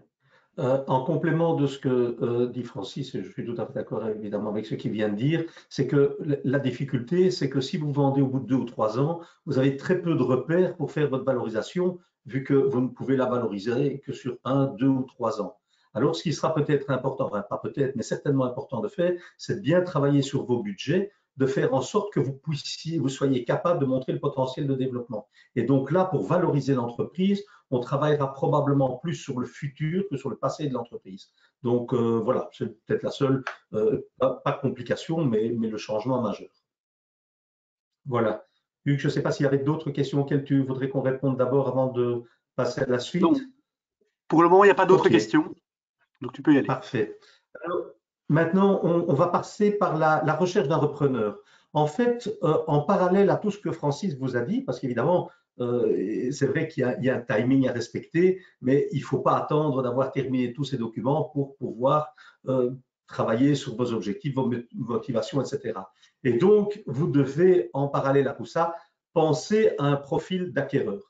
S2: En complément de ce que dit Francis, et je suis tout à fait d'accord évidemment avec ce qu'il vient de dire, c'est que la difficulté, c'est que si vous vendez au bout de 2 ou 3 ans, vous avez très peu de repères pour faire votre valorisation, vu que vous ne pouvez la valoriser que sur 1, 2 ou 3 ans. Alors, ce qui sera peut-être important, enfin pas peut-être, mais certainement important de faire, c'est de bien travailler sur vos budgets, de faire en sorte que vous soyez capable de montrer le potentiel de développement. Et donc là, pour valoriser l'entreprise, on travaillera probablement plus sur le futur que sur le passé de l'entreprise. Donc voilà, c'est peut-être la seule, pas complication, mais le changement majeur. Voilà. Hugues, je ne sais pas s'il y avait d'autres questions auxquelles tu voudrais qu'on réponde d'abord avant de passer à la suite.
S1: Non. Pour le moment, il n'y a pas d'autres questions, donc tu peux y aller.
S2: Parfait. Alors, maintenant, on va passer par la recherche d'un repreneur. En fait, en parallèle à tout ce que Francis vous a dit, parce qu'évidemment, c'est vrai qu'il y a un timing à respecter, mais il ne faut pas attendre d'avoir terminé tous ces documents pour pouvoir travailler sur vos objectifs, vos motivations, etc. Et donc, vous devez, en parallèle à tout ça, penser à un profil d'acquéreur.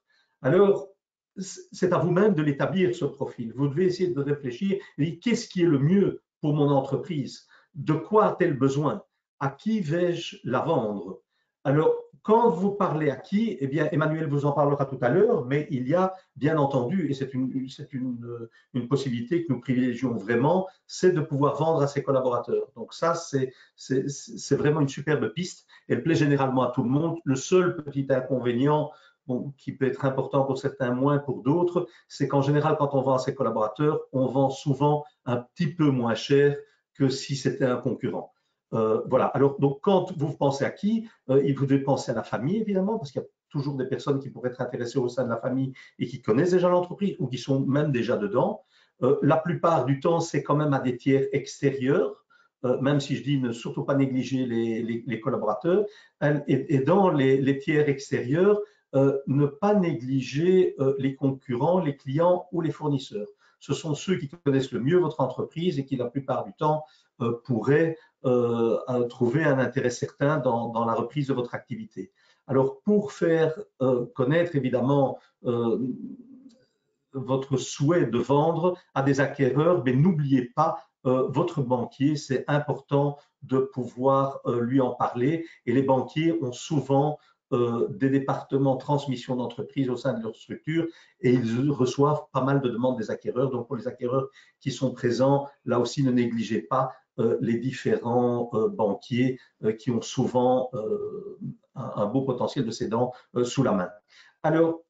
S2: Alors, c'est à vous-même de l'établir, ce profil. Vous devez essayer de réfléchir et qu'est-ce qui est le mieux pour mon entreprise? De quoi a-t-elle besoin? À qui vais-je la vendre? Alors, quand vous parlez à qui, eh bien, Emmanuel vous en parlera tout à l'heure, mais il y a bien entendu, et c'est une possibilité que nous privilégions vraiment, c'est de pouvoir vendre à ses collaborateurs. Donc ça, c'est vraiment une superbe piste. Elle plaît généralement à tout le monde. Le seul petit inconvénient qui peut être important pour certains, moins pour d'autres, c'est qu'en général, quand on vend à ses collaborateurs, on vend souvent un petit peu moins cher que si c'était un concurrent. Voilà. Alors, donc, quand vous pensez à qui, vous devez penser à la famille, évidemment, parce qu'il y a toujours des personnes qui pourraient être intéressées au sein de la famille et qui connaissent déjà l'entreprise ou qui sont même déjà dedans. La plupart du temps, c'est quand même à des tiers extérieurs, même si je dis ne surtout pas négliger les collaborateurs. Et dans les tiers extérieurs, ne pas négliger les concurrents, les clients ou les fournisseurs. Ce sont ceux qui connaissent le mieux votre entreprise et qui, la plupart du temps, pourraient trouver un intérêt certain dans la reprise de votre activité. Alors, pour faire connaître, évidemment, votre souhait de vendre à des acquéreurs, mais n'oubliez pas votre banquier, c'est important de pouvoir lui en parler. Et les banquiers ont souvent des départements transmission d'entreprise au sein de leur structure et ils reçoivent pas mal de demandes des acquéreurs. Donc, pour les acquéreurs qui sont présents, là aussi, ne négligez pas les différents banquiers qui ont souvent un beau potentiel de cédants sous la main. Alors,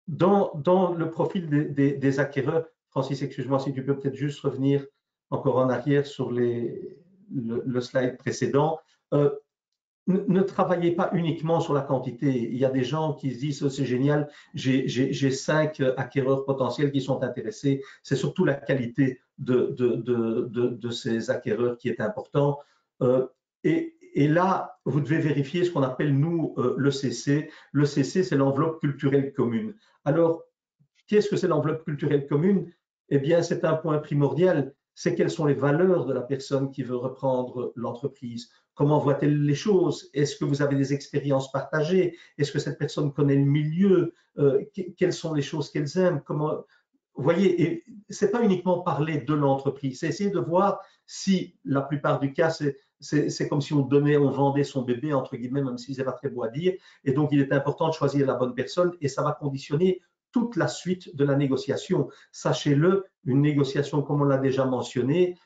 S2: dans le profil des acquéreurs, Francis, excuse-moi, si tu peux peut-être juste revenir encore en arrière sur le slide précédent. Ne travaillez pas uniquement sur la quantité. Il y a des gens qui se disent c'est génial, j'ai 5 acquéreurs potentiels qui sont intéressés. C'est surtout la qualité de ces acquéreurs qui est important. Et là, vous devez vérifier ce qu'on appelle, nous, le CC. Le CC, c'est l'enveloppe culturelle commune. Alors, qu'est-ce que c'est l'enveloppe culturelle commune? Eh bien, c'est un point primordial. C'est quelles sont les valeurs de la personne qui veut reprendre l'entreprise. Comment voit-elle les choses? Est-ce que vous avez des expériences partagées? Est-ce que cette personne connaît le milieu? Quelles sont les choses qu'elle aime? Comment... Vous voyez, ce n'est pas uniquement parler de l'entreprise, c'est essayer de voir si, la plupart du cas, c'est comme si on vendait son bébé, entre guillemets, même si ce n'est pas très beau à dire. Et donc, il est important de choisir la bonne personne et ça va conditionner toute la suite de la négociation. Sachez-le, une négociation, comme on l'a déjà mentionné,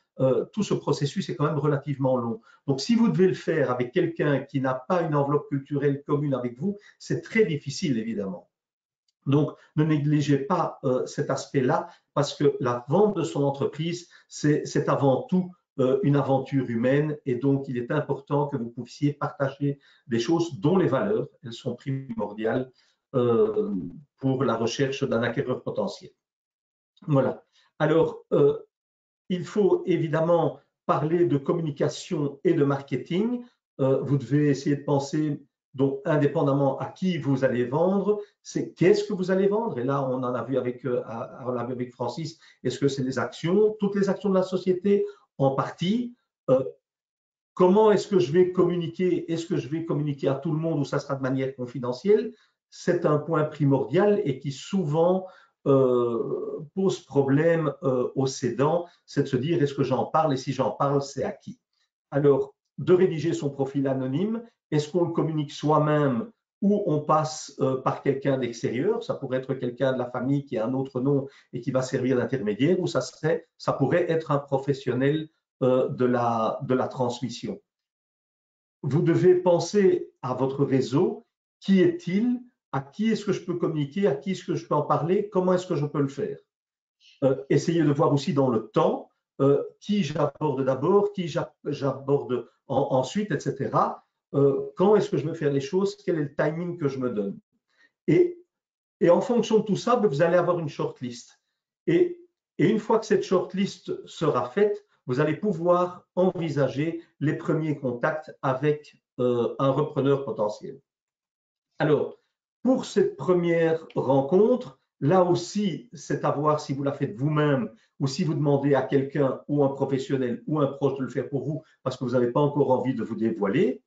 S2: tout ce processus est quand même relativement long. Donc, si vous devez le faire avec quelqu'un qui n'a pas une enveloppe culturelle commune avec vous, c'est très difficile, évidemment. Donc, ne négligez pas cet aspect-là parce que la vente de son entreprise, c'est avant tout une aventure humaine et donc il est important que vous puissiez partager des choses dont les valeurs, elles sont primordiales pour la recherche d'un acquéreur potentiel. Voilà. Alors, il faut évidemment parler de communication et de marketing. Vous devez essayer de penser, donc indépendamment à qui vous allez vendre, c'est qu'est-ce que vous allez vendre. Et là, on en a vu avec Francis, est-ce que c'est les actions, toutes les actions de la société en partie? Comment est-ce que je vais communiquer? Est-ce que je vais communiquer à tout le monde ou ça sera de manière confidentielle? C'est un point primordial et qui souvent pose problème aux cédants, c'est de se dire est-ce que j'en parle et si j'en parle, c'est à qui? Alors, de rédiger son profil anonyme, est-ce qu'on le communique soi-même ou on passe par quelqu'un d'extérieur? Ça pourrait être quelqu'un de la famille qui a un autre nom et qui va servir d'intermédiaire ou ça pourrait être un professionnel de la transmission. Vous devez penser à votre réseau. Qui est-il? À qui est-ce que je peux communiquer? À qui est-ce que je peux en parler? Comment est-ce que je peux le faire? Essayez de voir aussi dans le temps qui j'aborde d'abord, qui j'aborde ensuite, etc. Quand est-ce que je veux faire les choses? Quel est le timing que je me donne? Et en fonction de tout ça, vous allez avoir une shortlist. Et une fois que cette shortlist sera faite, vous allez pouvoir envisager les premiers contacts avec un repreneur potentiel. Alors, pour cette première rencontre, là aussi, c'est à voir si vous la faites vous-même ou si vous demandez à quelqu'un ou un professionnel ou un proche de le faire pour vous parce que vous n'avez pas encore envie de vous dévoiler.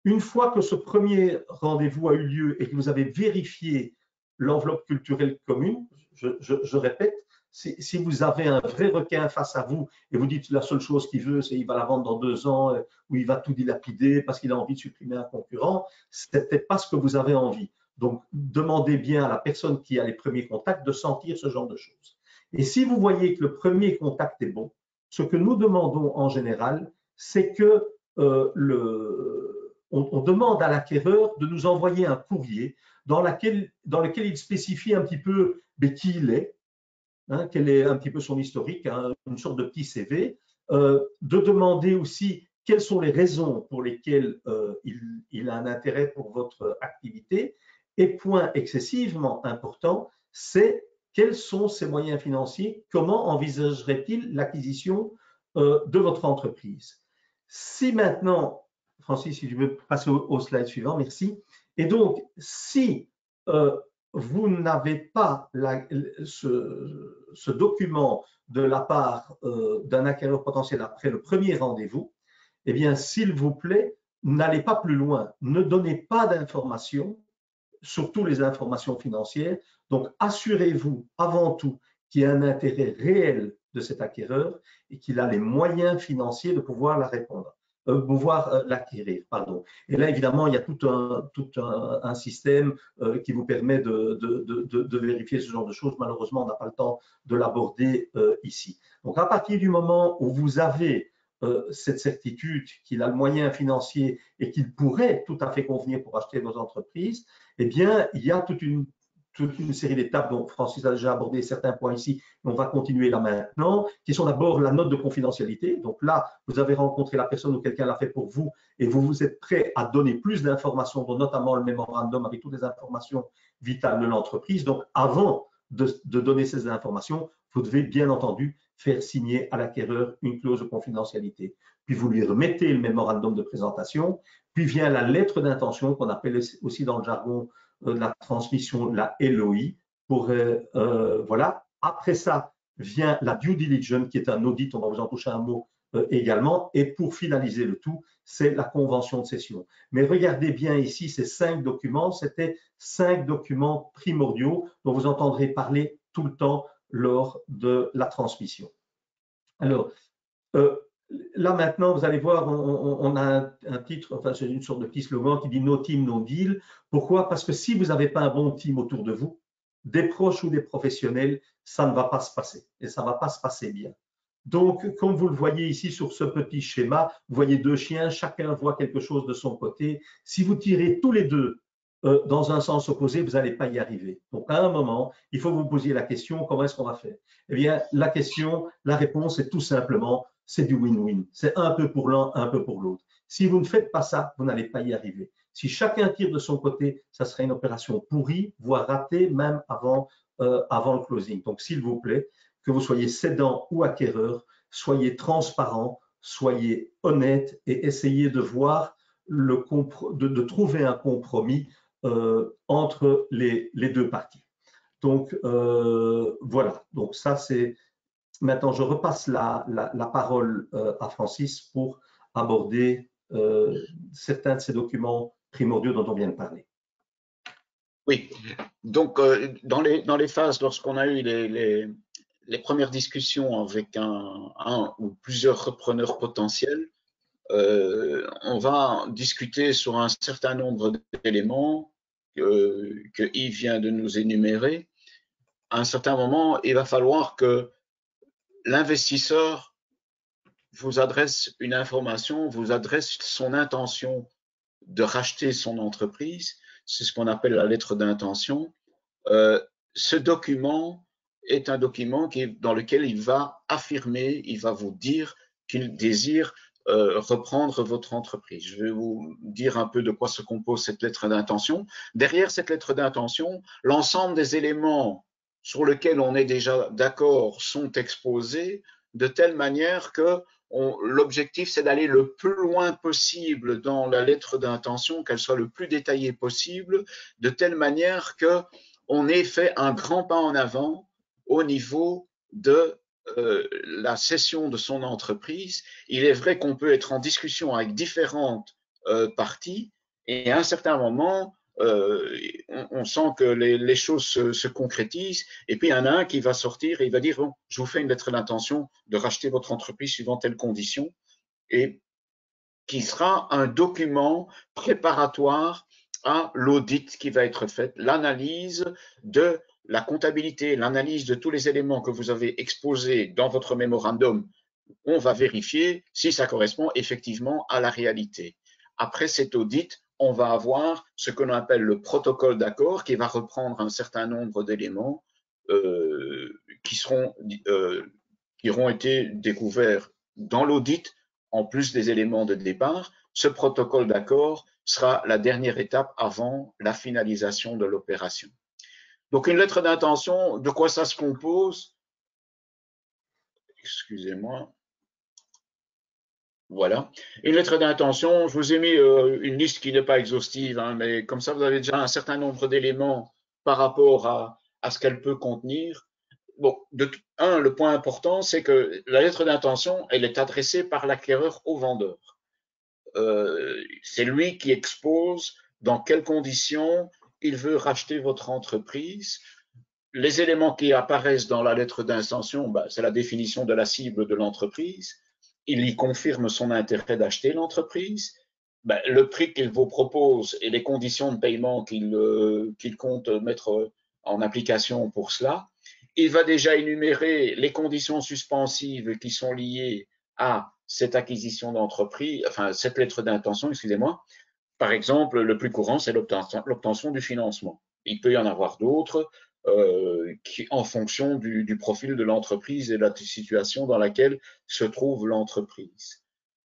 S2: Une fois que ce premier rendez-vous a eu lieu et que vous avez vérifié l'enveloppe culturelle commune, je répète, si vous avez un vrai requin face à vous et vous dites la seule chose qu'il veut, c'est qu'il va la vendre dans 2 ans ou il va tout dilapider parce qu'il a envie de supprimer un concurrent, ce n'est peut-être pas ce que vous avez envie. Donc, demandez bien à la personne qui a les premiers contacts de sentir ce genre de choses. Et si vous voyez que le premier contact est bon, ce que nous demandons en général, c'est que on demande à l'acquéreur de nous envoyer un courrier dans lequel il spécifie un petit peu qui il est, quel est un petit peu son historique, une sorte de petit CV, de demander aussi quelles sont les raisons pour lesquelles il a un intérêt pour votre activité. Et point excessivement important, c'est quels sont ses moyens financiers, comment envisagerait-il l'acquisition de votre entreprise. Si maintenant, Francis, si tu veux passer au slide suivant, merci. Et donc, si vous n'avez pas ce document de la part d'un acquéreur potentiel après le premier rendez-vous, eh bien, s'il vous plaît, n'allez pas plus loin. Ne donnez pas d'informations, surtout les informations financières. Donc, assurez-vous avant tout qu'il y a un intérêt réel de cet acquéreur et qu'il a les moyens financiers de pouvoir l'acquérir. Et là, évidemment, il y a tout un système qui vous permet de vérifier ce genre de choses. Malheureusement, on n'a pas le temps de l'aborder ici. Donc, à partir du moment où vous avez cette certitude qu'il a le moyen financier et qu'il pourrait tout à fait convenir pour acheter vos entreprises, eh bien, il y a toute une série d'étapes dont Francis a déjà abordé certains points ici, mais on va continuer là maintenant, qui sont d'abord la note de confidentialité. Donc là, vous avez rencontré la personne ou quelqu'un l'a fait pour vous et vous êtes prêt à donner plus d'informations, dont notamment le mémorandum avec toutes les informations vitales de l'entreprise. Donc avant de donner ces informations, vous devez bien entendu faire signer à l'acquéreur une clause de confidentialité. Puis vous lui remettez le mémorandum de présentation, puis vient la lettre d'intention qu'on appelle aussi dans le jargon de la transmission, la LOI. Voilà. Après ça vient la due diligence, qui est un audit, on va vous en toucher un mot également. Et pour finaliser le tout, c'est la convention de cession. Mais regardez bien ici, ces 5 documents, c'était 5 documents primordiaux dont vous entendrez parler tout le temps lors de la transmission. Alors, là maintenant, vous allez voir, on a un titre, enfin c'est une sorte de petit slogan qui dit « No team, no deal ». Pourquoi? Parce que si vous n'avez pas un bon team autour de vous, des proches ou des professionnels, ça ne va pas se passer et ça ne va pas se passer bien. Donc, comme vous le voyez ici sur ce petit schéma, vous voyez 2 chiens, chacun voit quelque chose de son côté. Si vous tirez tous les deux dans un sens opposé, vous n'allez pas y arriver. Donc, à un moment, il faut vous poser la question, comment est-ce qu'on va faire? Eh bien, la réponse est tout simplement, c'est du win-win. C'est un peu pour l'un, un peu pour l'autre. Si vous ne faites pas ça, vous n'allez pas y arriver. Si chacun tire de son côté, ça serait une opération pourrie, voire ratée, même avant le closing. Donc, s'il vous plaît, que vous soyez cédant ou acquéreur, soyez transparent, soyez honnête et essayez de voir de trouver un compromis entre les 2 parties. Donc, voilà. Donc, ça, c'est… Maintenant, je repasse la parole à Francis pour aborder certains de ces documents primordiaux dont on vient de parler.
S3: Oui, donc dans les phases, lorsqu'on a eu les premières discussions avec un ou plusieurs repreneurs potentiels, on va discuter sur un certain nombre d'éléments que Yves vient de nous énumérer. À un certain moment, il va falloir que l'investisseur vous adresse une information, vous adresse son intention de racheter son entreprise. C'est ce qu'on appelle la lettre d'intention. Ce document est un document dans lequel il va affirmer, il va vous dire qu'il désire reprendre votre entreprise. Je vais vous dire un peu de quoi se compose cette lettre d'intention. Derrière cette lettre d'intention, l'ensemble des éléments sur lesquels on est déjà d'accord sont exposés de telle manière que l'objectif, c'est d'aller le plus loin possible dans la lettre d'intention, qu'elle soit le plus détaillée possible, de telle manière qu'on ait fait un grand pas en avant au niveau de la cession de son entreprise. Il est vrai qu'on peut être en discussion avec différentes parties et à un certain moment, on sent que les choses se concrétisent et puis il y en a un qui va sortir et il va dire bon, je vous fais une lettre d'intention de racheter votre entreprise suivant telles conditions et qui sera un document préparatoire à l'audit qui va être fait, l'analyse de la comptabilité, l'analyse de tous les éléments que vous avez exposés dans votre mémorandum. On va vérifier si ça correspond effectivement à la réalité. Après cet audit, on va avoir ce que l'on appelle le protocole d'accord qui va reprendre un certain nombre d'éléments qui auront été découverts dans l'audit en plus des éléments de départ. Ce protocole d'accord sera la dernière étape avant la finalisation de l'opération. Donc une lettre d'intention, de quoi ça se compose? Excusez-moi. Voilà. Une lettre d'intention, je vous ai mis une liste qui n'est pas exhaustive, hein, mais comme ça, vous avez déjà un certain nombre d'éléments par rapport à ce qu'elle peut contenir. Bon, le point important, c'est que la lettre d'intention, elle est adressée par l'acquéreur au vendeur. C'est lui qui expose dans quelles conditions il veut racheter votre entreprise. Les éléments qui apparaissent dans la lettre d'intention, c'est la définition de la cible de l'entreprise. Il y confirme son intérêt d'acheter l'entreprise, le prix qu'il vous propose et les conditions de paiement qu'il compte mettre en application pour cela. Il va déjà énumérer les conditions suspensives qui sont liées à cette acquisition d'entreprise, enfin cette lettre d'intention, excusez-moi. Par exemple, le plus courant, c'est l'obtention du financement. Il peut y en avoir d'autres en fonction du profil de l'entreprise et de la situation dans laquelle se trouve l'entreprise.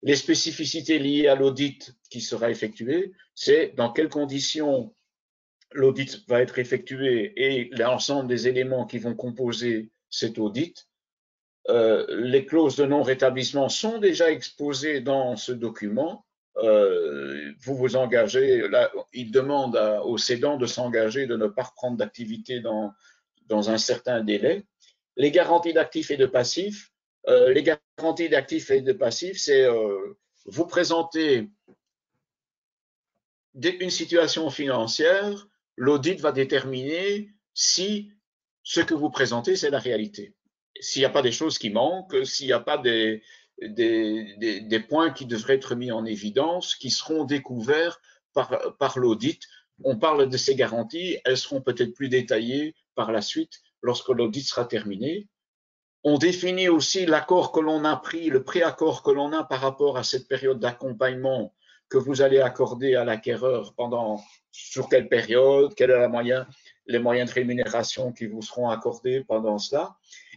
S3: Les spécificités liées à l'audit qui sera effectué, c'est dans quelles conditions l'audit va être effectué et l'ensemble des éléments qui vont composer cet audit. Les clauses de non-rétablissement sont déjà exposées dans ce document. Vous vous engagez, là, il demande au cédant de s'engager de ne pas reprendre d'activité dans un certain délai. Les garanties d'actifs et de passifs, les garanties d'actifs et de passifs, c'est vous présenter une situation financière, l'audit va déterminer si ce que vous présentez, c'est la réalité. S'il n'y a pas des choses qui manquent, s'il n'y a pas des points qui devraient être mis en évidence, qui seront découverts par l'audit. On parle de ces garanties, elles seront peut-être plus détaillées par la suite lorsque l'audit sera terminé. On définit aussi l'accord que l'on a pris, le préaccord que l'on a par rapport à cette période d'accompagnement que vous allez accorder à l'acquéreur sur quelle période, quel est les moyens de rémunération qui vous seront accordés pendant cela.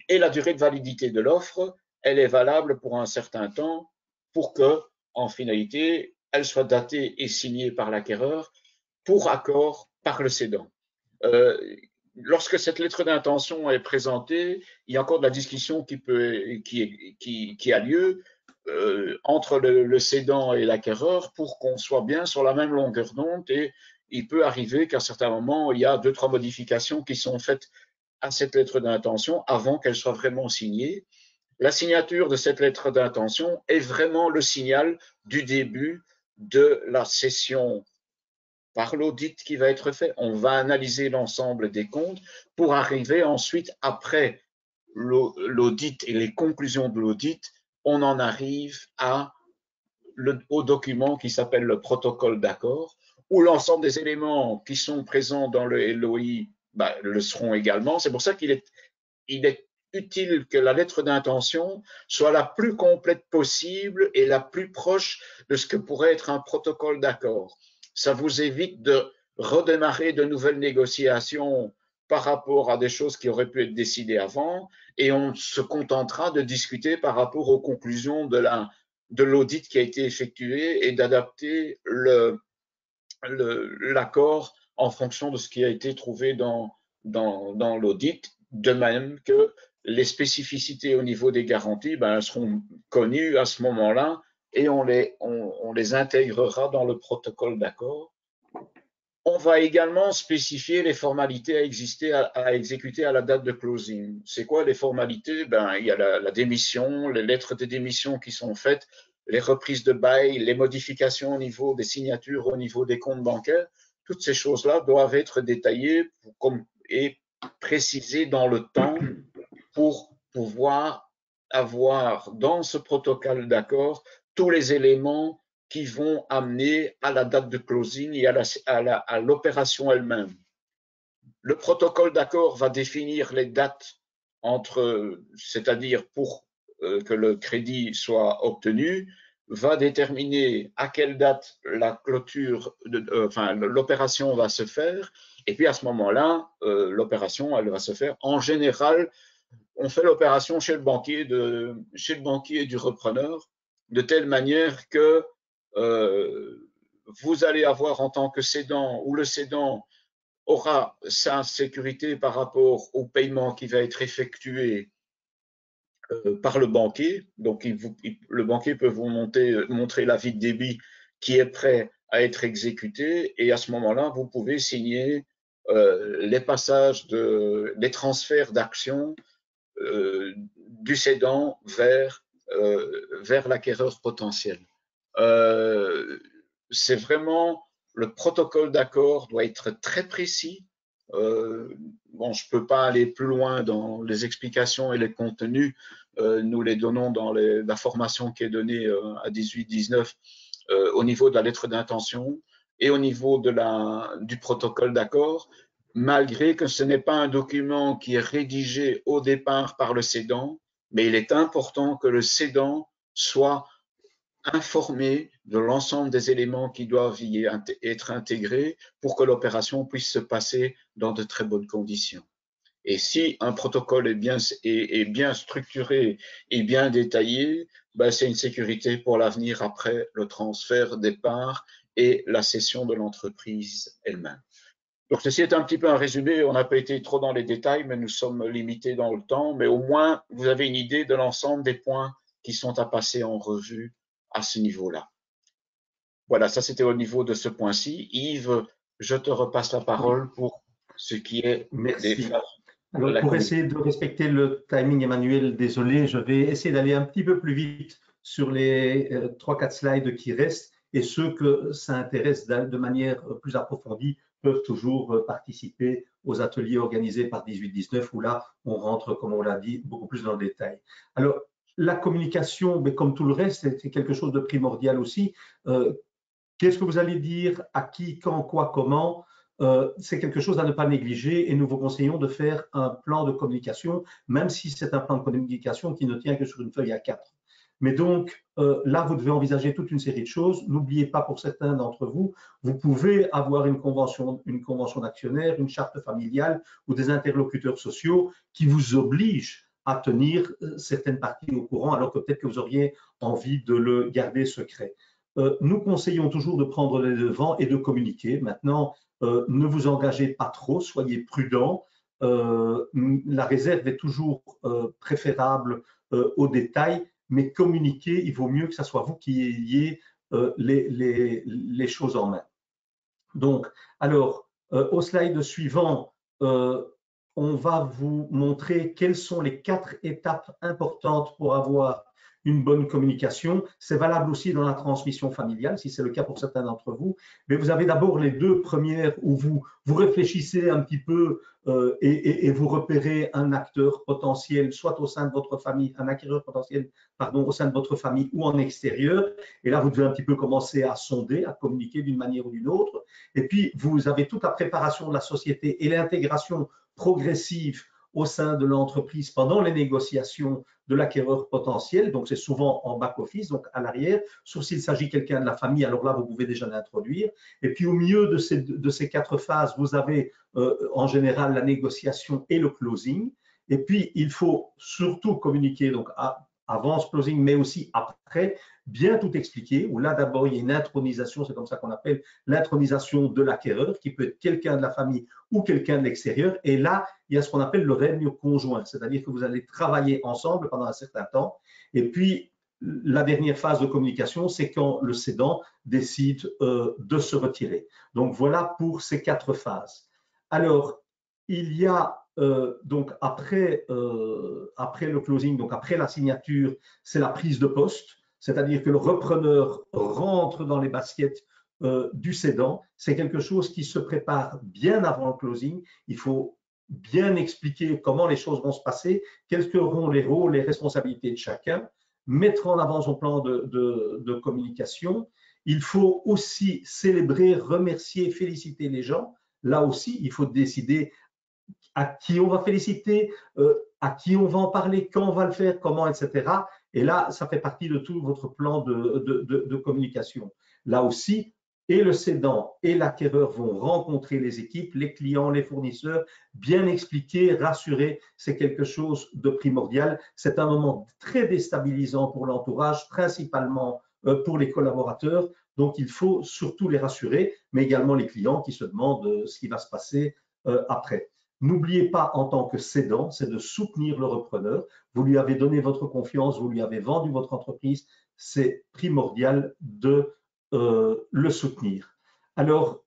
S3: Et la durée de validité de l'offre, elle est valable pour un certain temps pour que, en finalité, elle soit datée et signée par l'acquéreur pour accord par le cédant. Lorsque cette lettre d'intention est présentée, il y a encore de la discussion qui a lieu entre le cédant et l'acquéreur pour qu'on soit bien sur la même longueur d'onde, et il peut arriver qu'à certains moments, il y a 2-3 modifications qui sont faites à cette lettre d'intention avant qu'elle soit vraiment signée. La signature de cette lettre d'intention est vraiment le signal du début de la session par l'audit qui va être fait. On va analyser l'ensemble des comptes pour arriver ensuite, après l'audit et les conclusions de l'audit, on en arrive au document qui s'appelle le protocole d'accord, où l'ensemble des éléments qui sont présents dans le LOI le seront également. C'est pour ça qu'il est utile que la lettre d'intention soit la plus complète possible et la plus proche de ce que pourrait être un protocole d'accord. Ça vous évite de redémarrer de nouvelles négociations par rapport à des choses qui auraient pu être décidées avant, et on se contentera de discuter par rapport aux conclusions de l'audit qui a été effectué et d'adapter l'accord en fonction de ce qui a été trouvé dans l'audit, de même que les spécificités au niveau des garanties elles seront connues à ce moment-là et on les intégrera dans le protocole d'accord. On va également spécifier les formalités à exécuter à la date de closing. C'est quoi les formalités? Il y a la démission, les lettres de démission qui sont faites, les reprises de bail, les modifications au niveau des signatures, au niveau des comptes bancaires. Toutes ces choses-là doivent être détaillées et précisées dans le temps pour pouvoir avoir dans ce protocole d'accord tous les éléments qui vont amener à la date de closing et à l'opération elle-même. Le protocole d'accord va définir les dates c'est-à-dire pour que le crédit soit obtenu, va déterminer à quelle date la clôture, l'opération va se faire, et puis à ce moment-là, l'opération, elle va se faire. En général, on fait l'opération chez le banquier du repreneur, de telle manière que vous allez avoir en tant que cédant, ou le cédant aura sa sécurité par rapport au paiement qui va être effectué par le banquier. Donc, le banquier peut vous montrer l'avis de débit qui est prêt à être exécuté, et à ce moment-là, vous pouvez signer les passages les transferts d'actions du cédant vers l'acquéreur potentiel. C'est vraiment, le protocole d'accord doit être très précis. Je ne peux pas aller plus loin dans les explications et les contenus. Nous les donnons dans la formation qui est donnée à 18-19 au niveau de la lettre d'intention et au niveau du protocole d'accord, malgré que ce n'est pas un document qui est rédigé au départ par le cédant, mais il est important que le cédant soit informé de l'ensemble des éléments qui doivent y être intégrés pour que l'opération puisse se passer dans de très bonnes conditions. Et si un protocole est bien structuré et bien détaillé, ben c'est une sécurité pour l'avenir après le transfert des parts et la cession de l'entreprise elle-même. Donc ceci est un petit peu un résumé, on n'a pas été trop dans les détails, mais nous sommes limités dans le temps, mais au moins vous avez une idée de l'ensemble des points qui sont à passer en revue à ce niveau-là. Voilà, ça c'était au niveau de ce point-ci. Yves, je te repasse la parole pour ce qui est des phases.
S2: Alors, pour essayer de respecter le timing, Emmanuel, désolé, je vais essayer d'aller un petit peu plus vite sur les 3-4 slides qui restent, et ceux que ça intéresse de manière plus approfondie peuvent toujours participer aux ateliers organisés par 18-19, où là, on rentre, comme on l'a dit, beaucoup plus dans le détail. Alors, la communication, mais comme tout le reste, c'est quelque chose de primordial aussi. Qu'est-ce que vous allez dire, à qui, quand, quoi, comment? C'est quelque chose à ne pas négliger, et nous vous conseillons de faire un plan de communication, même si c'est un plan de communication qui ne tient que sur une feuille A4. Mais donc, là, vous devez envisager toute une série de choses. N'oubliez pas, pour certains d'entre vous, vous pouvez avoir une convention d'actionnaires, une charte familiale ou des interlocuteurs sociaux qui vous obligent à tenir certaines parties au courant, alors que peut-être que vous auriez envie de le garder secret. Nous conseillons toujours de prendre les devants et de communiquer. Maintenant, ne vous engagez pas trop, soyez prudents. La réserve est toujours préférable au détail, mais communiquer, il vaut mieux que ce soit vous qui ayez les choses en main. Donc, alors, au slide suivant, on va vous montrer quelles sont les 4 étapes importantes pour avoir une bonne communication. C'est valable aussi dans la transmission familiale, si c'est le cas pour certains d'entre vous. Mais vous avez d'abord les 2 premières où vous réfléchissez un petit peu et vous repérez un acteur potentiel, soit au sein de votre famille, un acquéreur potentiel, pardon, au sein de votre famille ou en extérieur. Et là, vous devez un petit peu commencer à sonder, à communiquer d'une manière ou d'une autre. Et puis, vous avez toute la préparation de la société et l'intégration progressive au sein de l'entreprise pendant les négociations de l'acquéreur potentiel. Donc, c'est souvent en back-office, donc à l'arrière, sauf s'il s'agit de quelqu'un de la famille, alors là, vous pouvez déjà l'introduire. Et puis, au milieu de ces 4 phases, vous avez en général la négociation et le closing. Et puis, il faut surtout communiquer donc avant ce closing, mais aussi après, bien tout expliquer, où là, d'abord, il y a une intronisation, c'est comme ça qu'on appelle l'intronisation de l'acquéreur, qui peut être quelqu'un de la famille ou quelqu'un de l'extérieur. Et là, il y a ce qu'on appelle le règne conjoint, c'est-à-dire que vous allez travailler ensemble pendant un certain temps. Et puis, la dernière phase de communication, c'est quand le cédant décide de se retirer. Donc, voilà pour ces 4 phases. Alors, il y a donc après le closing, donc après la signature, c'est la prise de poste, c'est-à-dire que le repreneur rentre dans les baskets du cédant. C'est quelque chose qui se prépare bien avant le closing. Il faut bien expliquer comment les choses vont se passer, quels seront les rôles, les responsabilités de chacun, mettre en avant son plan de communication. Il faut aussi célébrer, remercier, féliciter les gens. Là aussi, il faut décider à qui on va féliciter, à qui on va en parler, quand on va le faire, comment, etc. Et là, ça fait partie de tout votre plan de communication. Là aussi, et le cédant et l'acquéreur vont rencontrer les équipes, les clients, les fournisseurs, bien expliquer, rassurer, c'est quelque chose de primordial. C'est un moment très déstabilisant pour l'entourage, principalement pour les collaborateurs. Donc, il faut surtout les rassurer, mais également les clients qui se demandent ce qui va se passer après. N'oubliez pas, en tant que cédant, c'est de soutenir le repreneur. Vous lui avez donné votre confiance, vous lui avez vendu votre entreprise. C'est primordial de le soutenir. Alors,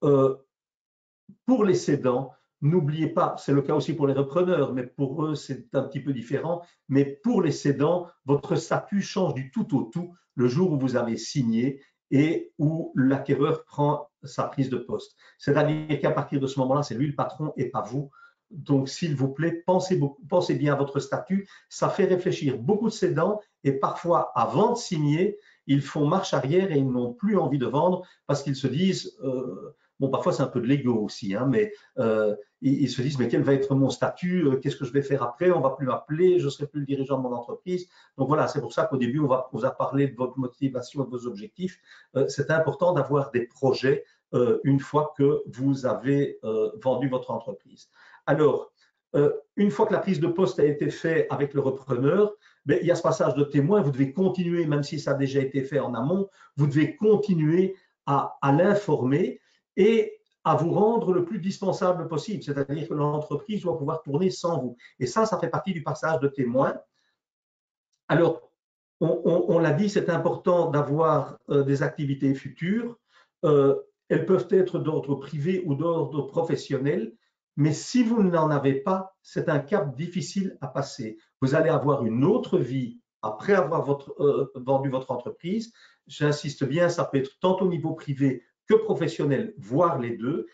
S2: pour les cédants, n'oubliez pas, c'est le cas aussi pour les repreneurs, mais pour eux, c'est un petit peu différent. Mais pour les cédants, votre statut change du tout au tout le jour où vous avez signé et où l'acquéreur prend sa prise de poste. C'est-à-dire qu'à partir de ce moment-là, c'est lui le patron et pas vous. Donc, s'il vous plaît, pensez bien à votre statut. Ça fait réfléchir beaucoup de cédants et parfois, avant de signer, ils font marche arrière et ils n'ont plus envie de vendre parce qu'ils se disent Bon, parfois c'est un peu de l'ego aussi, hein, mais ils se disent, mais quel va être mon statut? Qu'est-ce que je vais faire après? On va plus m'appeler, je ne serai plus le dirigeant de mon entreprise. Donc voilà, c'est pour ça qu'au début, on vous a parlé de votre motivation et de vos objectifs. C'est important d'avoir des projets une fois que vous avez vendu votre entreprise. Alors, une fois que la prise de poste a été faite avec le repreneur, ben, il y a ce passage de témoin, vous devez continuer, même si ça a déjà été fait en amont, vous devez continuer à l'informer et à vous rendre le plus dispensable possible, c'est-à-dire que l'entreprise doit pouvoir tourner sans vous. Et ça fait partie du passage de témoin. Alors, on l'a dit, c'est important d'avoir des activités futures. Elles peuvent être d'ordre privé ou d'ordre professionnel, mais si vous n'en avez pas, c'est un cap difficile à passer. Vous allez avoir une autre vie après avoir vendu votre entreprise. J'insiste bien, ça peut être tant au niveau privé que professionnel, voire les deux.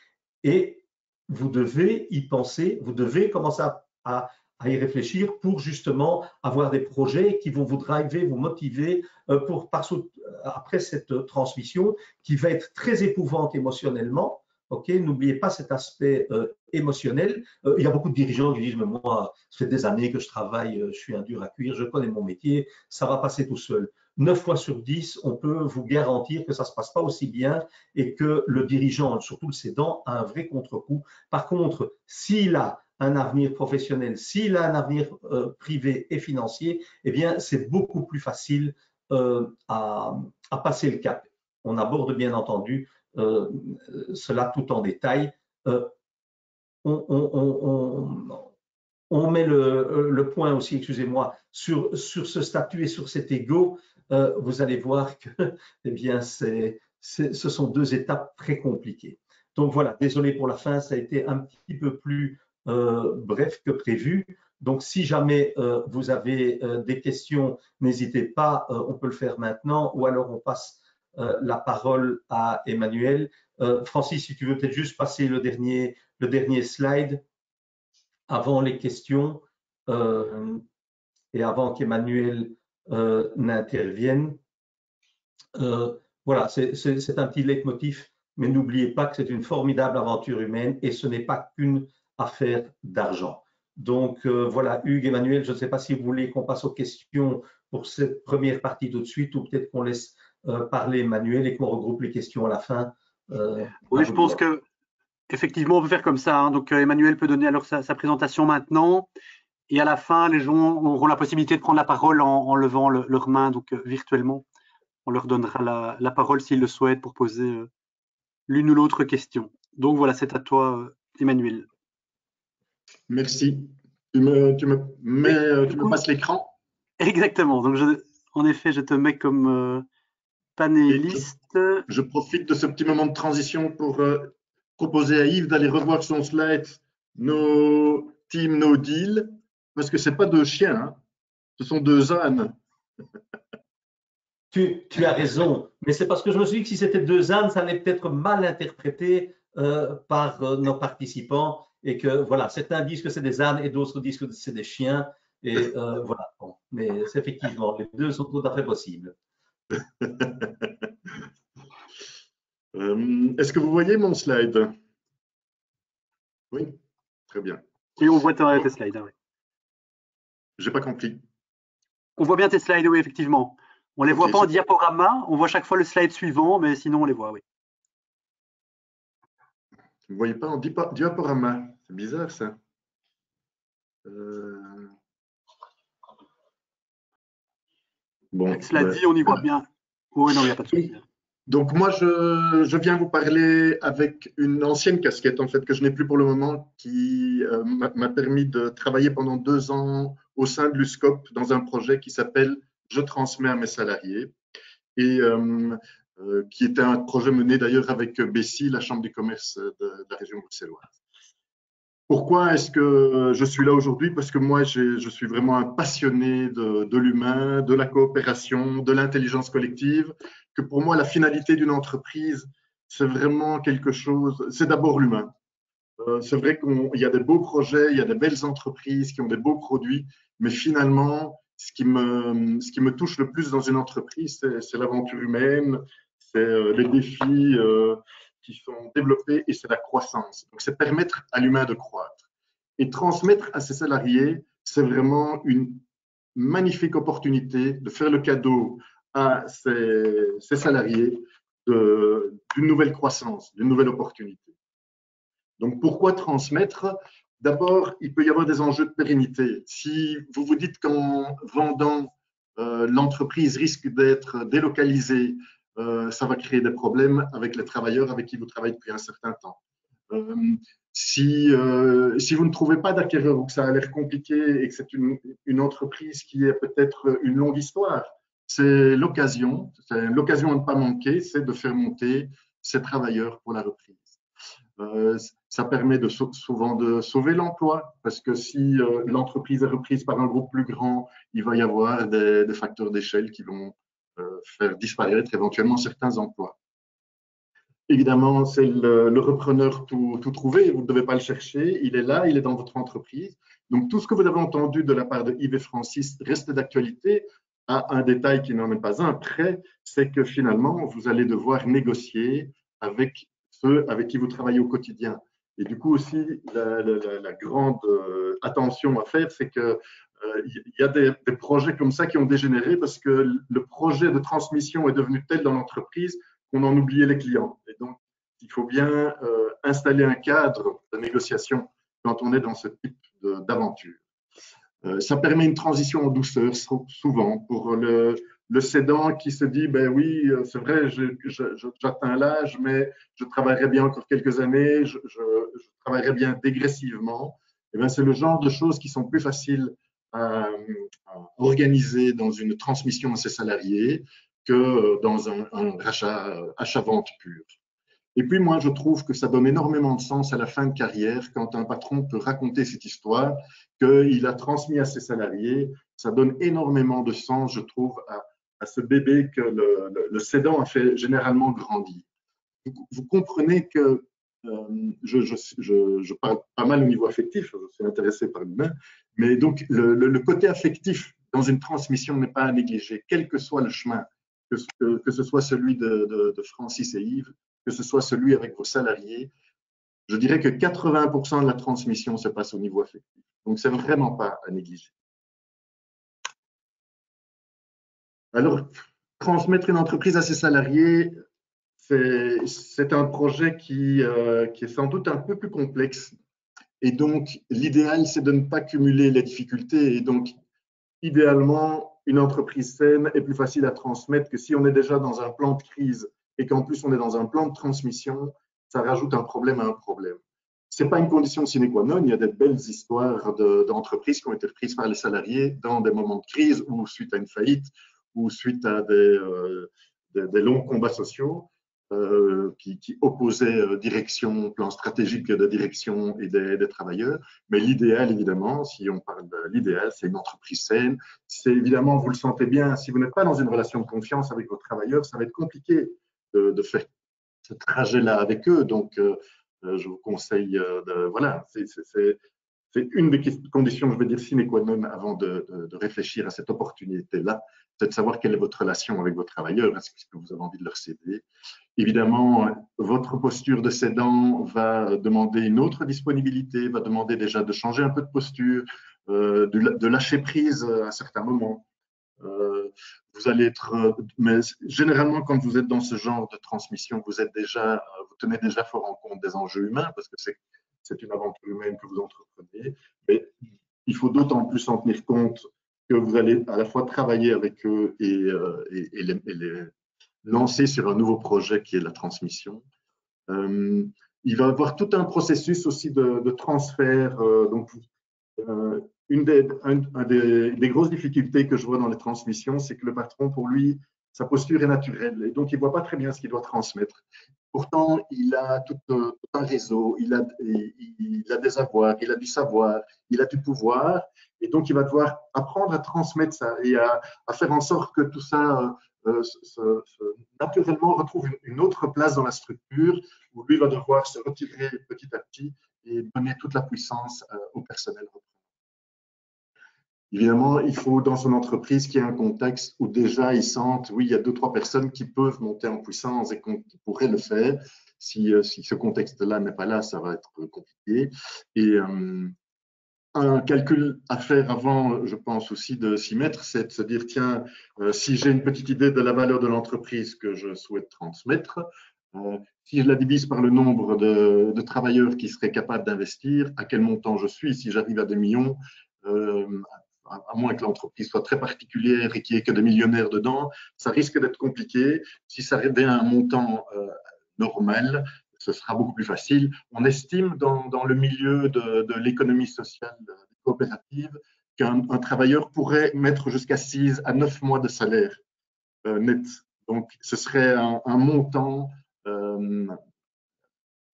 S2: Et vous devez y penser, vous devez commencer à y réfléchir pour justement avoir des projets qui vont vous driver, vous motiver après cette transmission qui va être très éprouvante émotionnellement. Okay, n'oubliez pas cet aspect émotionnel. Il y a beaucoup de dirigeants qui disent, mais moi, ça fait des années que je travaille, je suis un dur à cuire, je connais mon métier, ça va passer tout seul. 9 fois sur 10, on peut vous garantir que ça ne se passe pas aussi bien et que le dirigeant, surtout le cédant, a un vrai contre-coup. Par contre, s'il a un avenir professionnel, s'il a un avenir privé et financier, eh bien, c'est beaucoup plus facile à passer le cap. On aborde bien entendu cela tout en détail. On met le point aussi, excusez-moi, sur ce statut et sur cet ego. Vous allez voir que eh bien, ce sont deux étapes très compliquées. Donc voilà, désolé pour la fin, ça a été un petit peu plus bref que prévu. Donc si jamais vous avez des questions, n'hésitez pas, on peut le faire maintenant ou alors on passe la parole à Emmanuel. Francis, si tu veux peut-être juste passer le dernier slide avant les questions et avant qu'Emmanuel n'intervienne. Voilà, c'est un petit leitmotiv, mais n'oubliez pas que c'est une formidable aventure humaine et ce n'est pas qu'une affaire d'argent. Donc voilà, Hugues, Emmanuel, je ne sais pas si vous voulez qu'on passe aux questions pour cette première partie tout de suite ou peut-être qu'on laisse parler Emmanuel et qu'on regroupe les questions à la fin.
S1: Oui, je pense que effectivement, on peut faire comme ça. Hein. Donc Emmanuel peut donner alors sa présentation maintenant. Et à la fin, les gens auront la possibilité de prendre la parole en levant leur main, donc virtuellement. On leur donnera la parole s'ils le souhaitent pour poser l'une ou l'autre question. Donc voilà, c'est à toi, Emmanuel.
S4: Merci. Tu me passes l'écran?
S1: Exactement. Donc en effet, je te mets comme panéliste.
S4: Je profite de ce petit moment de transition pour proposer à Yves d'aller revoir son slide No Team No Deal, parce que ce n'est pas deux chiens, hein. Ce sont deux ânes.
S2: Tu as raison, mais c'est parce que je me suis dit que si c'était deux ânes, ça allait peut-être mal interprété par nos participants et que voilà, certains disent que c'est des ânes et d'autres disent que c'est des chiens. Et voilà, bon, mais effectivement, les deux sont tout à fait possibles.
S4: Est-ce que vous voyez mon slide? Oui, très bien.
S1: Oui, on voit tes slides. Oui.
S4: Je n'ai pas compris.
S1: On voit bien tes slides, oui, effectivement. On ne les voit pas en diaporama, on voit chaque fois le slide suivant, mais sinon on les voit, oui.
S4: Vous ne voyez pas en diaporama? C'est bizarre ça.
S1: Bon, cela dit, on y voit bien. Oui, non, il n'y a pas de souci.
S4: Donc moi, je viens vous parler avec une ancienne casquette, en fait, que je n'ai plus pour le moment, qui m'a permis de travailler pendant 2 ans au sein de l'USCOP dans un projet qui s'appelle « Je transmets à mes salariés » et qui était un projet mené d'ailleurs avec Bessie, la Chambre du commerce de la région bruxelloise. Pourquoi est-ce que je suis là aujourd'hui? Parce que moi, je suis vraiment un passionné de l'humain, de la coopération, de l'intelligence collective, que pour moi, la finalité d'une entreprise, c'est vraiment quelque chose, c'est d'abord l'humain. C'est vrai qu'il y a des beaux projets, il y a des belles entreprises qui ont des beaux produits, mais finalement, ce qui me touche le plus dans une entreprise, c'est l'aventure humaine, c'est les défis, qui sont développées et c'est la croissance. Donc, c'est permettre à l'humain de croître. Et transmettre à ses salariés, c'est vraiment une magnifique opportunité de faire le cadeau à ses salariés d'une nouvelle croissance, d'une nouvelle opportunité. Donc, pourquoi transmettre? D'abord, il peut y avoir des enjeux de pérennité. Si vous vous dites qu'en vendant, l'entreprise risque d'être délocalisée, ça va créer des problèmes avec les travailleurs avec qui vous travaillez depuis un certain temps. Si vous ne trouvez pas d'acquéreur ou que ça a l'air compliqué et que c'est une entreprise qui est peut-être une longue histoire, c'est l'occasion à ne pas manquer, c'est de faire monter ces travailleurs pour la reprise. Ça permet souvent de sauver l'emploi parce que si l'entreprise est reprise par un groupe plus grand, il va y avoir des facteurs d'échelle qui vont faire disparaître éventuellement certains emplois. Évidemment, c'est le repreneur tout trouvé, vous ne devez pas le chercher, il est là, il est dans votre entreprise. Donc, tout ce que vous avez entendu de la part de Yves et Francis reste d'actualité. À un détail qui n'en est pas un près, c'est que finalement, vous allez devoir négocier avec ceux avec qui vous travaillez au quotidien. Et du coup aussi, la grande attention à faire, c'est que il y a des projets comme ça qui ont dégénéré parce que le projet de transmission est devenu tel dans l'entreprise qu'on en oubliait les clients. Et donc, il faut bien installer un cadre de négociation quand on est dans ce type d'aventure. Ça permet une transition en douceur souvent pour le cédant qui se dit, ben oui, c'est vrai, j'atteins l'âge, mais je travaillerai bien encore quelques années, je travaillerai bien dégressivement. Et bien, c'est le genre de choses qui sont plus faciles à organiser dans une transmission à ses salariés que dans un achat-vente pur. Et puis, moi, je trouve que ça donne énormément de sens à la fin de carrière quand un patron peut raconter cette histoire qu'il a transmis à ses salariés. Ça donne énormément de sens, je trouve, à ce bébé que le cédant a fait généralement grandir. Vous comprenez que je parle pas mal au niveau affectif, je suis intéressé par l'humain, mais donc le côté affectif dans une transmission n'est pas à négliger, quel que soit le chemin, que ce soit celui de Francis et Yves, que ce soit celui avec vos salariés. Je dirais que 80% de la transmission se passe au niveau affectif. Donc, c'est vraiment pas à négliger. Alors, transmettre une entreprise à ses salariés, c'est un projet qui est sans doute un peu plus complexe. Et donc, l'idéal, c'est de ne pas cumuler les difficultés. Et donc, idéalement, une entreprise saine est plus facile à transmettre que si on est déjà dans un plan de crise et qu'en plus on est dans un plan de transmission, ça rajoute un problème à un problème. Ce n'est pas une condition sine qua non, il y a des belles histoires d'entreprises qui ont été reprises par les salariés dans des moments de crise ou suite à une faillite ou suite à des longs combats sociaux qui opposaient direction, plan stratégique de direction et des travailleurs. Mais l'idéal, évidemment, si on parle de l'idéal, c'est une entreprise saine. C'est évidemment, vous le sentez bien, si vous n'êtes pas dans une relation de confiance avec vos travailleurs, ça va être compliqué de faire ce trajet-là avec eux. Donc, je vous conseille voilà, c'est une des conditions, je vais dire, sine qua non avant de réfléchir à cette opportunité-là, c'est de savoir quelle est votre relation avec vos travailleurs, est-ce que vous avez envie de leur céder. Évidemment, votre posture de cédant va demander une autre disponibilité, va demander déjà de changer un peu de posture, de lâcher prise à certains moments. Vous allez être, mais généralement, quand vous êtes dans ce genre de transmission, vous tenez déjà fort en compte des enjeux humains parce que c'est une aventure humaine que vous entreprenez. Mais il faut d'autant plus en tenir compte que vous allez à la fois travailler avec eux et les lancer sur un nouveau projet qui est la transmission. Il va y avoir tout un processus aussi de transfert. Une des grosses difficultés que je vois dans les transmissions, c'est que le patron, pour lui, sa posture est naturelle et donc il ne voit pas très bien ce qu'il doit transmettre. Pourtant, il a tout un réseau, il a des avoirs, il a du savoir, il a du pouvoir et donc il va devoir apprendre à transmettre ça et à faire en sorte que tout ça naturellement retrouve une autre place dans la structure où lui va devoir se retirer petit à petit et donner toute la puissance au personnel. Évidemment, il faut dans son entreprise qu'il y ait un contexte où déjà ils sentent, oui, il y a 2-3 personnes qui peuvent monter en puissance et qui pourraient le faire. Si ce contexte-là n'est pas là, ça va être compliqué. Et un calcul à faire avant, je pense aussi, de s'y mettre, c'est de se dire, tiens, si j'ai une petite idée de la valeur de l'entreprise que je souhaite transmettre, si je la divise par le nombre de travailleurs qui seraient capables d'investir, à quel montant je suis, si j'arrive à 2 millions, à moins que l'entreprise soit très particulière et qu'il n'y ait que des millionnaires dedans, ça risque d'être compliqué. Si ça revient à un montant normal, ce sera beaucoup plus facile. On estime dans le milieu de l'économie sociale coopérative qu'un travailleur pourrait mettre jusqu'à 6 à 9 mois de salaire net. Donc, ce serait un montant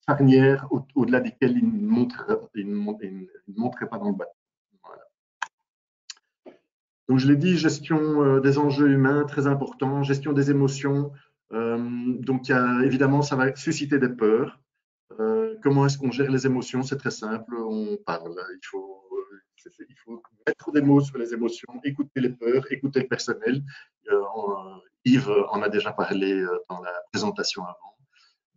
S4: charnière au-delà desquels il ne monterait pas dans le bateau. Voilà. Donc, je l'ai dit, gestion des enjeux humains, très important, gestion des émotions. Donc, évidemment, ça va susciter des peurs. Comment est-ce qu'on gère les émotions? C'est très simple, on parle. Il faut mettre des mots sur les émotions, écouter les peurs, écouter le personnel. Yves en a déjà parlé dans la présentation avant.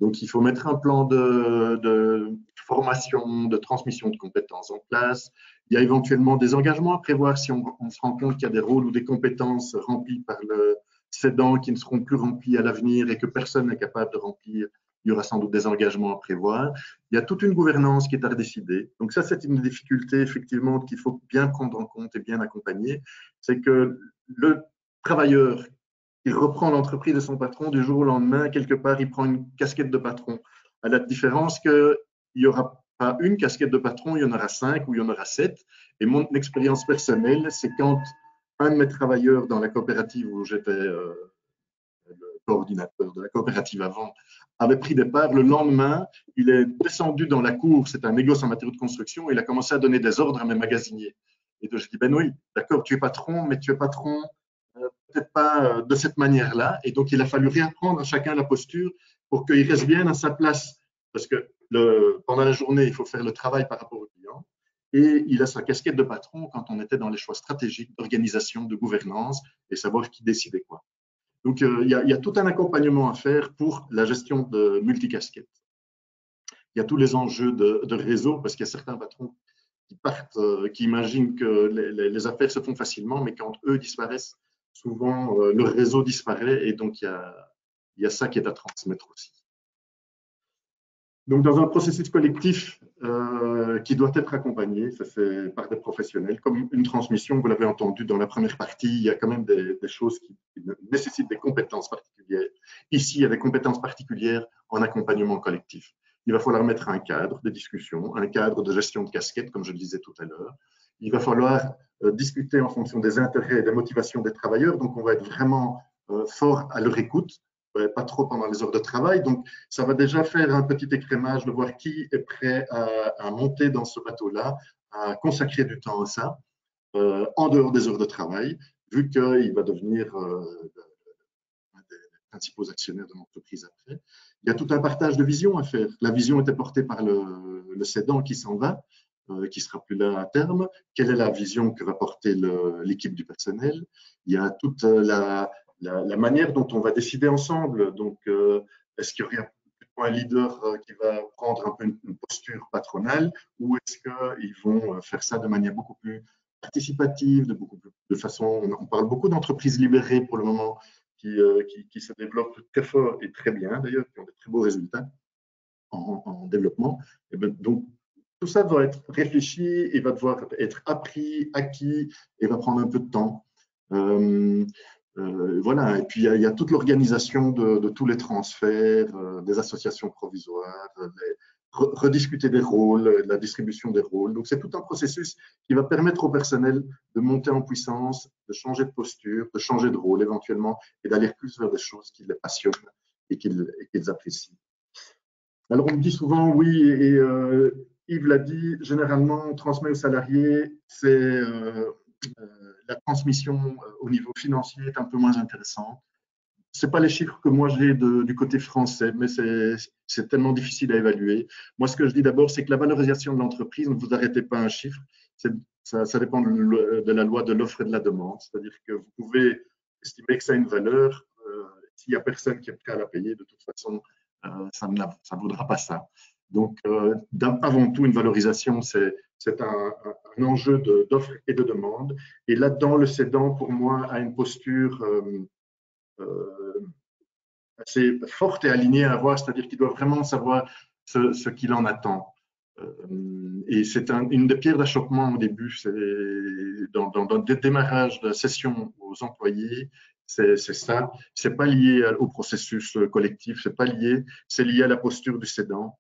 S4: Donc, il faut mettre un plan de formation, de transmission de compétences en place. Il y a éventuellement des engagements à prévoir si on se rend compte qu'il y a des rôles ou des compétences remplies par le cédant qui ne seront plus remplis à l'avenir et que personne n'est capable de remplir. Il y aura sans doute des engagements à prévoir. Il y a toute une gouvernance qui est à décider. Donc ça, c'est une difficulté effectivement qu'il faut bien prendre en compte et bien accompagner. C'est que le travailleur, il reprend l'entreprise de son patron du jour au lendemain, quelque part, il prend une casquette de patron. À la différence qu'il n'y aura pas une casquette de patron, il y en aura 5 ou il y en aura 7. Et mon expérience personnelle, c'est quand un de mes travailleurs dans la coopérative où j'étais le coordinateur de la coopérative avant, avait pris des parts, le lendemain, il est descendu dans la cour, c'est un négoce en matériaux de construction, et il a commencé à donner des ordres à mes magasiniers. Et donc, je dis, ben oui, d'accord, tu es patron, mais tu es patron peut-être pas de cette manière-là. Et donc, il a fallu réapprendre à chacun la posture pour qu'il reste bien à sa place. Parce que pendant la journée, il faut faire le travail par rapport au client. Et il a sa casquette de patron quand on était dans les choix stratégiques d'organisation, de gouvernance et savoir qui décidait quoi. Donc, il y a tout un accompagnement à faire pour la gestion de multicasquettes. Il y a tous les enjeux de réseau, parce qu'il y a certains patrons qui partent, qui imaginent que les affaires se font facilement, mais quand eux disparaissent, souvent le réseau disparaît, et donc il y a ça qui est à transmettre aussi. Donc, dans un processus collectif qui doit être accompagné, ça c'est par des professionnels, comme une transmission, vous l'avez entendu dans la première partie, il y a quand même des choses qui nécessitent des compétences particulières. Ici, il y a des compétences particulières en accompagnement collectif. Il va falloir mettre un cadre de discussion, un cadre de gestion de casquettes, comme je le disais tout à l'heure. Il va falloir discuter en fonction des intérêts et des motivations des travailleurs, donc on va être vraiment fort à leur écoute, pas trop pendant les heures de travail. Donc, ça va déjà faire un petit écrémage de voir qui est prêt à monter dans ce bateau-là, à consacrer du temps à ça, en dehors des heures de travail, vu qu'il va devenir un des principaux actionnaires de l'entreprise après. Il y a tout un partage de vision à faire. La vision était portée par le cédant qui s'en va, qui sera plus là à terme. Quelle est la vision que va porter l'équipe du personnel? Il y a toute la manière dont on va décider ensemble. Donc, est-ce qu'il y aura un leader qui va prendre un peu une posture patronale, ou est-ce qu'ils vont faire ça de manière beaucoup plus participative, de façon, on parle beaucoup d'entreprises libérées pour le moment, qui se développent très fort et très bien d'ailleurs, qui ont de très beaux résultats en développement. Et bien, donc, tout ça doit être réfléchi et va devoir être appris, acquis, et va prendre un peu de temps. Voilà, et puis il y a toute l'organisation de tous les transferts, des associations provisoires, rediscuter des rôles, de la distribution des rôles. Donc c'est tout un processus qui va permettre au personnel de monter en puissance, de changer de posture, de changer de rôle éventuellement, et d'aller plus vers des choses qui les passionnent et qu'ils apprécient. Alors on me dit souvent, oui, et Yves l'a dit, généralement on transmet aux salariés, c'est la transmission au niveau financier est un peu moins intéressante. Ce n'est pas les chiffres que moi j'ai du côté français, mais c'est tellement difficile à évaluer. Moi, ce que je dis d'abord, c'est que la valorisation de l'entreprise, ne vous arrêtez pas à un chiffre, c'est ça dépend de la loi de l'offre et de la demande. C'est-à-dire que vous pouvez estimer que ça a une valeur. S'il n'y a personne qui est prêt à la payer, de toute façon, ça ne vaudra pas ça. Donc, avant tout, une valorisation, c'est un enjeu d'offre et de demande. Et là-dedans, le cédant, pour moi, a une posture assez forte et alignée à avoir, c'est-à-dire qu'il doit vraiment savoir ce qu'il en attend. Et c'est une des pierres d'achoppement au début, c'est dans le démarrage de la session aux employés, c'est ça. C'est pas lié au processus collectif, c'est pas lié, c'est lié à la posture du cédant.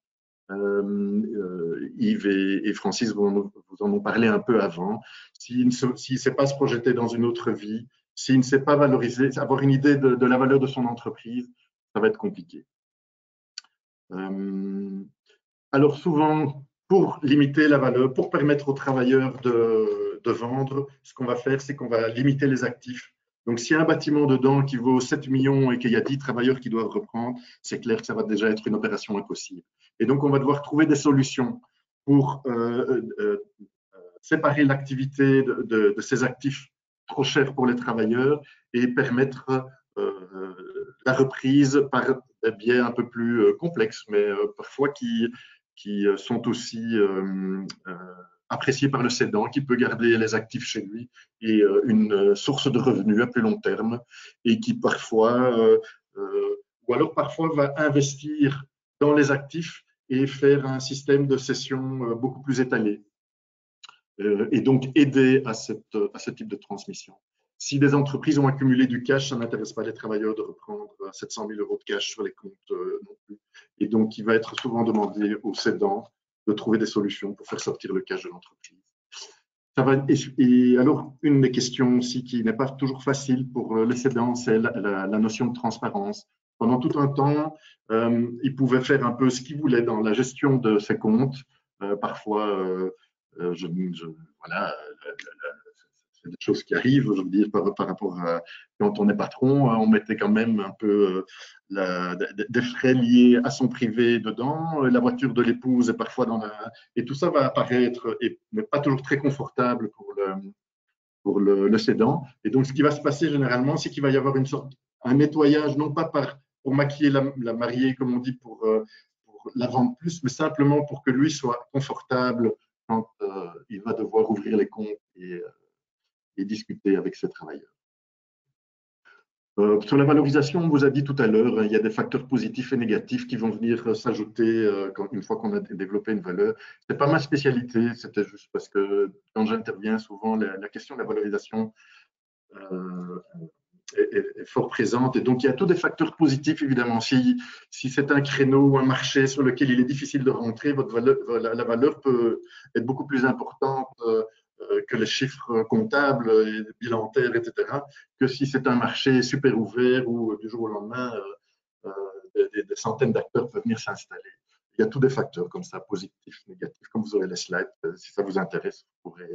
S4: Yves et Francis vous en ont parlé un peu avant. S'il ne sait pas se projeter dans une autre vie, s'il ne sait pas valoriser, avoir une idée de la valeur de son entreprise, ça va être compliqué. Alors souvent, pour limiter la valeur, pour permettre aux travailleurs de vendre, ce qu'on va faire, c'est qu'on va limiter les actifs. Donc, s'il y a un bâtiment dedans qui vaut 7 millions et qu'il y a 10 travailleurs qui doivent reprendre, c'est clair que ça va déjà être une opération impossible. Et donc, on va devoir trouver des solutions pour séparer l'activité de ces actifs trop chers pour les travailleurs et permettre la reprise par des biais un peu plus complexes, mais parfois qui sont aussi appréciés par le cédant, qui peut garder les actifs chez lui et une source de revenus à plus long terme, et qui parfois, ou alors parfois va investir dans les actifs et faire un système de cession beaucoup plus étalé, et donc aider à ce type de transmission. Si des entreprises ont accumulé du cash, ça n'intéresse pas les travailleurs de reprendre 700 000 € de cash sur les comptes non plus. Et donc, il va être souvent demandé aux cédants de trouver des solutions pour faire sortir le cash de l'entreprise. Et alors, une des questions aussi qui n'est pas toujours facile pour les cédants, c'est la notion de transparence. Pendant tout un temps, ils pouvaient faire un peu ce qu'ils voulaient dans la gestion de ces comptes. Parfois, voilà, c'est des choses qui arrivent, je veux dire, par rapport à quand on est patron, on mettait quand même un peu des frais liés à son privé dedans, la voiture de l'épouse est parfois et tout ça va apparaître, mais pas toujours très confortable pour le cédant. Et donc, ce qui va se passer généralement, c'est qu'il va y avoir un nettoyage, non pas pour maquiller la mariée, comme on dit, pour la vendre plus, mais simplement pour que lui soit confortable quand il va devoir ouvrir les comptes et discuter avec ses travailleurs. Sur la valorisation, on vous a dit tout à l'heure, il y a des facteurs positifs et négatifs qui vont venir s'ajouter une fois qu'on a développé une valeur. Ce n'est pas ma spécialité, c'était juste parce que quand j'interviens souvent, la question de la valorisation est fort présente. Et donc, il y a tous des facteurs positifs, évidemment. Si c'est un créneau ou un marché sur lequel il est difficile de rentrer, la valeur peut être beaucoup plus importante que les chiffres comptables, et bilantaires, etc., que si c'est un marché super ouvert où du jour au lendemain, des centaines d'acteurs peuvent venir s'installer. Il y a tous des facteurs comme ça, positifs, négatifs. Comme vous aurez les slides, si ça vous intéresse, vous pourrez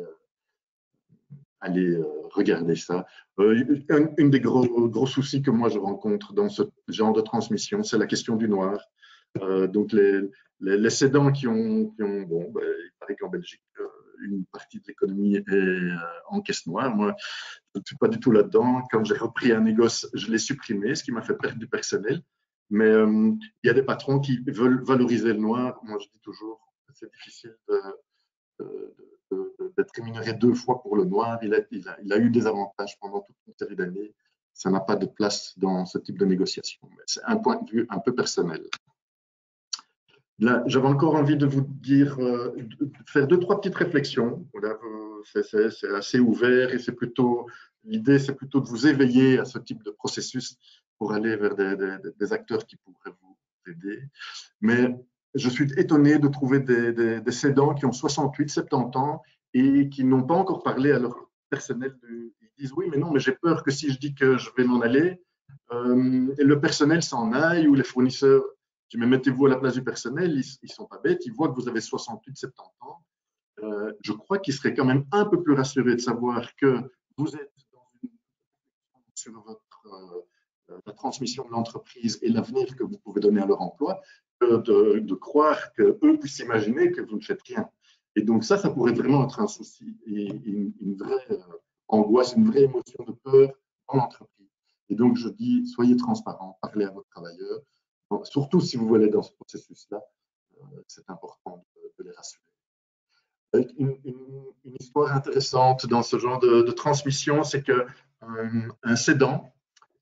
S4: aller regarder ça. Une des gros soucis que moi je rencontre dans ce genre de transmission, c'est la question du noir. Donc les cédants qui ont bon, il paraît qu'en Belgique, une partie de l'économie est en caisse noire. Moi, je ne suis pas du tout là-dedans. Quand j'ai repris un négoce, je l'ai supprimé, ce qui m'a fait perdre du personnel. Mais il y a des patrons qui veulent valoriser le noir. Moi, je dis toujours que c'est difficile d'être rémunéré 2 fois pour le noir. Il a eu des avantages pendant toute une série d'années. Ça n'a pas de place dans ce type de négociation. C'est un point de vue un peu personnel. Là, j'avais encore envie de vous dire, de faire 2-3 petites réflexions. Voilà, c'est assez ouvert et l'idée, c'est plutôt de vous éveiller à ce type de processus pour aller vers des acteurs qui pourraient vous aider. Mais je suis étonné de trouver des cédants qui ont 68, 70 ans et qui n'ont pas encore parlé à leur personnel. Ils disent oui, mais non, mais j'ai peur que si je dis que je vais m'en aller, le personnel s'en aille ou les fournisseurs. Mais mettez-vous à la place du personnel, ils ne sont pas bêtes, ils voient que vous avez 68, 70 ans. Je crois qu'ils seraient quand même un peu plus rassurés de savoir que vous êtes sur la transmission de l'entreprise et l'avenir que vous pouvez donner à leur emploi, que de croire qu'eux puissent imaginer que vous ne faites rien. Et donc ça pourrait vraiment être un souci et une vraie angoisse, une vraie émotion de peur dans l'entreprise. Et donc je dis, soyez transparents, parlez à vos travailleurs, surtout si vous voulez dans ce processus-là, c'est important de les rassurer. Une histoire intéressante dans ce genre de transmission, c'est qu'un cédant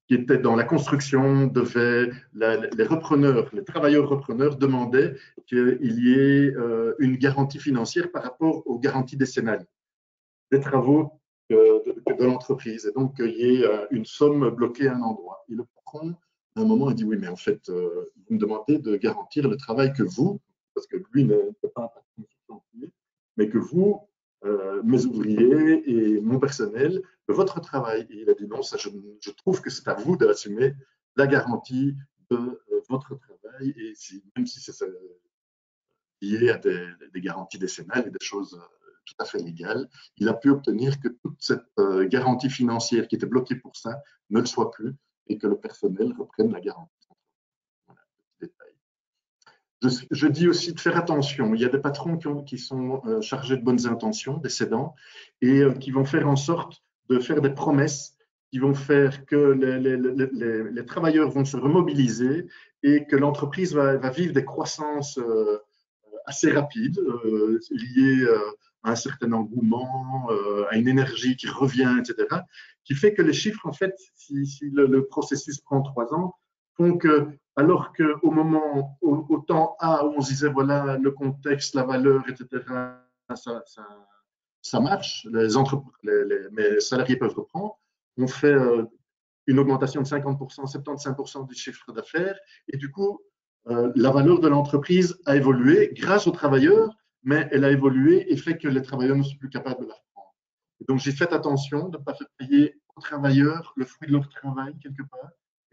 S4: qui était dans la construction devait, les repreneurs, les travailleurs repreneurs demandaient qu'il y ait une garantie financière par rapport aux garanties décennales des travaux de l'entreprise. Et donc, il y ait une somme bloquée à un endroit. Et le patron, à un moment, il dit, oui, mais en fait, vous me demandez de garantir le travail que vous, parce que lui ne peut pas un patron sur chantier, mais que vous, mes ouvriers et mon personnel, votre travail. Et il a dit non, ça, je trouve que c'est à vous d'assumer la garantie de votre travail, et même si c'est lié à des garanties décennales et des choses tout à fait légales, il a pu obtenir que toute cette garantie financière qui était bloquée pour ça ne le soit plus et que le personnel reprenne la garantie. Voilà, petit détail. Je dis aussi de faire attention. Il y a des patrons qui sont chargés de bonnes intentions, des cédants, et qui vont faire en sorte de faire des promesses qui vont faire que les travailleurs vont se remobiliser et que l'entreprise va vivre des croissances assez rapides, liées à un certain engouement, à une énergie qui revient, etc., qui fait que les chiffres, en fait, si le processus prend 3 ans, font que alors qu'au moment, au temps A, où on se disait, voilà, le contexte, la valeur, etc., ça marche, mes salariés peuvent reprendre, on fait une augmentation de 50%, 75% du chiffre d'affaires, et du coup, la valeur de l'entreprise a évolué grâce aux travailleurs, mais elle a évolué et fait que les travailleurs ne sont plus capables de la reprendre. Et donc, j'ai fait attention de ne pas faire payer aux travailleurs le fruit de leur travail quelque part.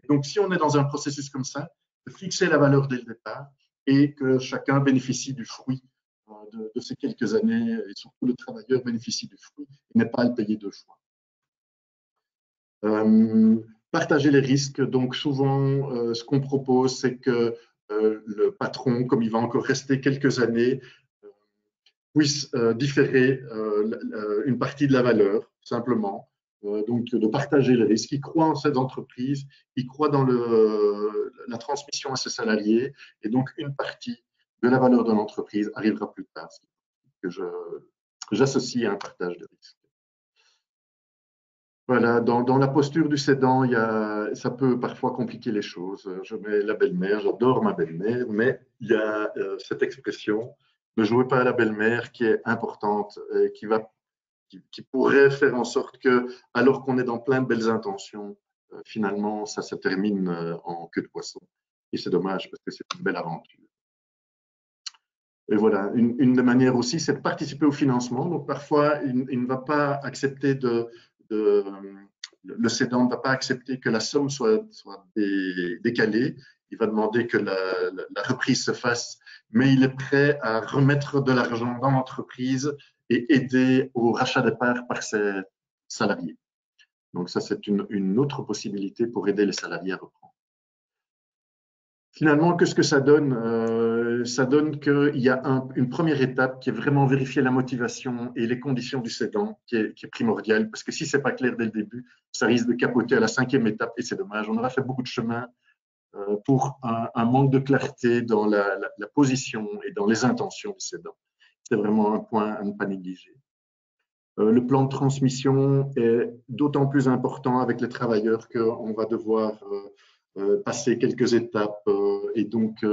S4: Donc, si on est dans un processus comme ça, de fixer la valeur dès le départ et que chacun bénéficie du fruit de ces quelques années, et surtout le travailleur bénéficie du fruit et n'est pas à le payer 2 fois. Partager les risques. Donc, souvent, ce qu'on propose, c'est que le patron, comme il va encore rester quelques années, puisse différer une partie de la valeur, simplement. Donc, de partager les risques. Il croit en cette entreprise, il croit dans la transmission à ses salariés, et donc une partie de la valeur de l'entreprise arrivera plus tard, que j'associe à un partage de risques. Voilà, dans la posture du cédant, ça peut parfois compliquer les choses. Je mets la belle-mère, j'adore ma belle-mère, mais il y a cette expression « ne jouez pas à la belle-mère » qui est importante et qui pourrait faire en sorte que, alors qu'on est dans plein de belles intentions, finalement, ça se termine en queue de poisson. Et c'est dommage parce que c'est une belle aventure. Et voilà, une des manières aussi, c'est de participer au financement. Donc, parfois, il ne va pas accepter le cédant ne va pas accepter que la somme soit décalée. Il va demander que la reprise se fasse, mais il est prêt à remettre de l'argent dans l'entreprise et aider au rachat des parts par ses salariés. Donc ça, c'est une autre possibilité pour aider les salariés à reprendre. Finalement, qu'est-ce que ça donne? Ça donne qu'il y a une première étape qui est vraiment vérifier la motivation et les conditions du cédant, qui est primordiale, parce que si ce n'est pas clair dès le début, ça risque de capoter à la 5e étape et c'est dommage. On aura fait beaucoup de chemin pour un manque de clarté dans la position et dans les intentions du cédant. C'est vraiment un point à ne pas négliger. Le plan de transmission est d'autant plus important avec les travailleurs qu'on va devoir passer quelques étapes et donc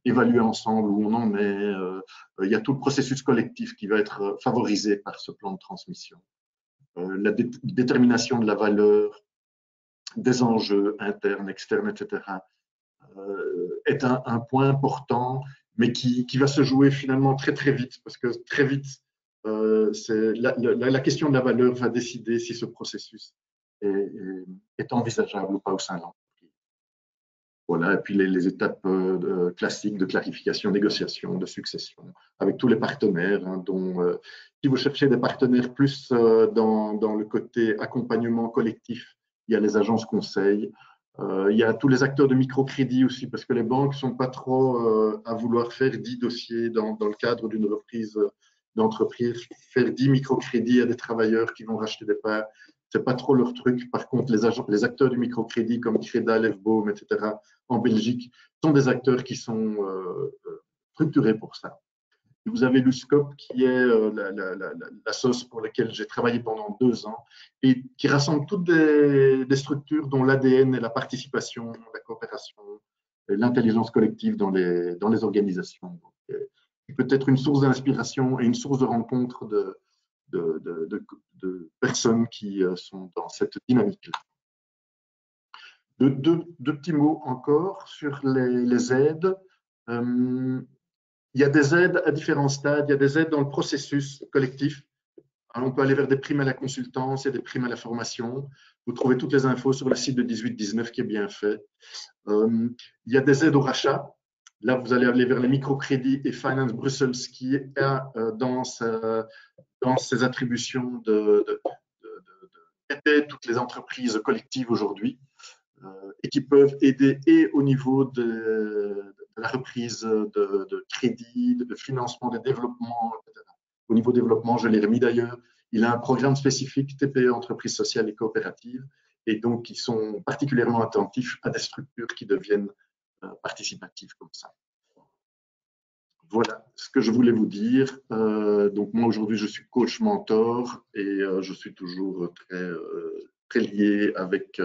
S4: évaluer ensemble où on en est. Il y a tout le processus collectif qui va être favorisé par ce plan de transmission. La détermination de la valeur, des enjeux internes, externes, etc. Est un point important, mais qui va se jouer finalement très très vite, parce que très vite, la question de la valeur va décider si ce processus est envisageable ou pas au sein de l'entreprise. Voilà, et puis les étapes classiques de clarification, négociation, de succession, avec tous les partenaires, hein, dont si vous cherchez des partenaires plus dans le côté accompagnement collectif, il y a les agences conseils, il y a tous les acteurs de microcrédit aussi, parce que les banques ne sont pas trop à vouloir faire 10 dossiers dans le cadre d'une reprise d'entreprises. Faire 10 microcrédits à des travailleurs qui vont racheter des parts, c'est pas trop leur truc. Par contre, les acteurs du microcrédit comme Creda, Lefboom, etc. en Belgique sont des acteurs qui sont structurés pour ça. Vous avez l'USCOP qui est la sauce pour laquelle j'ai travaillé pendant 2 ans et qui rassemble toutes des structures dont l'ADN est la participation, la coopération, l'intelligence collective dans les organisations. C'est peut-être une source d'inspiration et une source de rencontre de personnes qui sont dans cette dynamique-là. Deux petits mots encore sur les aides. Il y a des aides à différents stades. Il y a des aides dans le processus collectif. Alors, on peut aller vers des primes à la consultance et des primes à la formation. Vous trouvez toutes les infos sur le site de 1819 qui est bien fait. Il y a des aides au rachat. Là, vous allez aller vers les microcrédits et Finance Brussels qui est dans ses attributions d'aider toutes les entreprises collectives aujourd'hui et qui peuvent aider et au niveau de la reprise de crédit, de financement, de développement, etc. Au niveau développement, je l'ai remis d'ailleurs, il a un programme spécifique TPE, entreprises sociales et coopératives, et donc ils sont particulièrement attentifs à des structures qui deviennent participatives comme ça. Voilà ce que je voulais vous dire. Donc moi aujourd'hui je suis coach mentor et je suis toujours très lié avec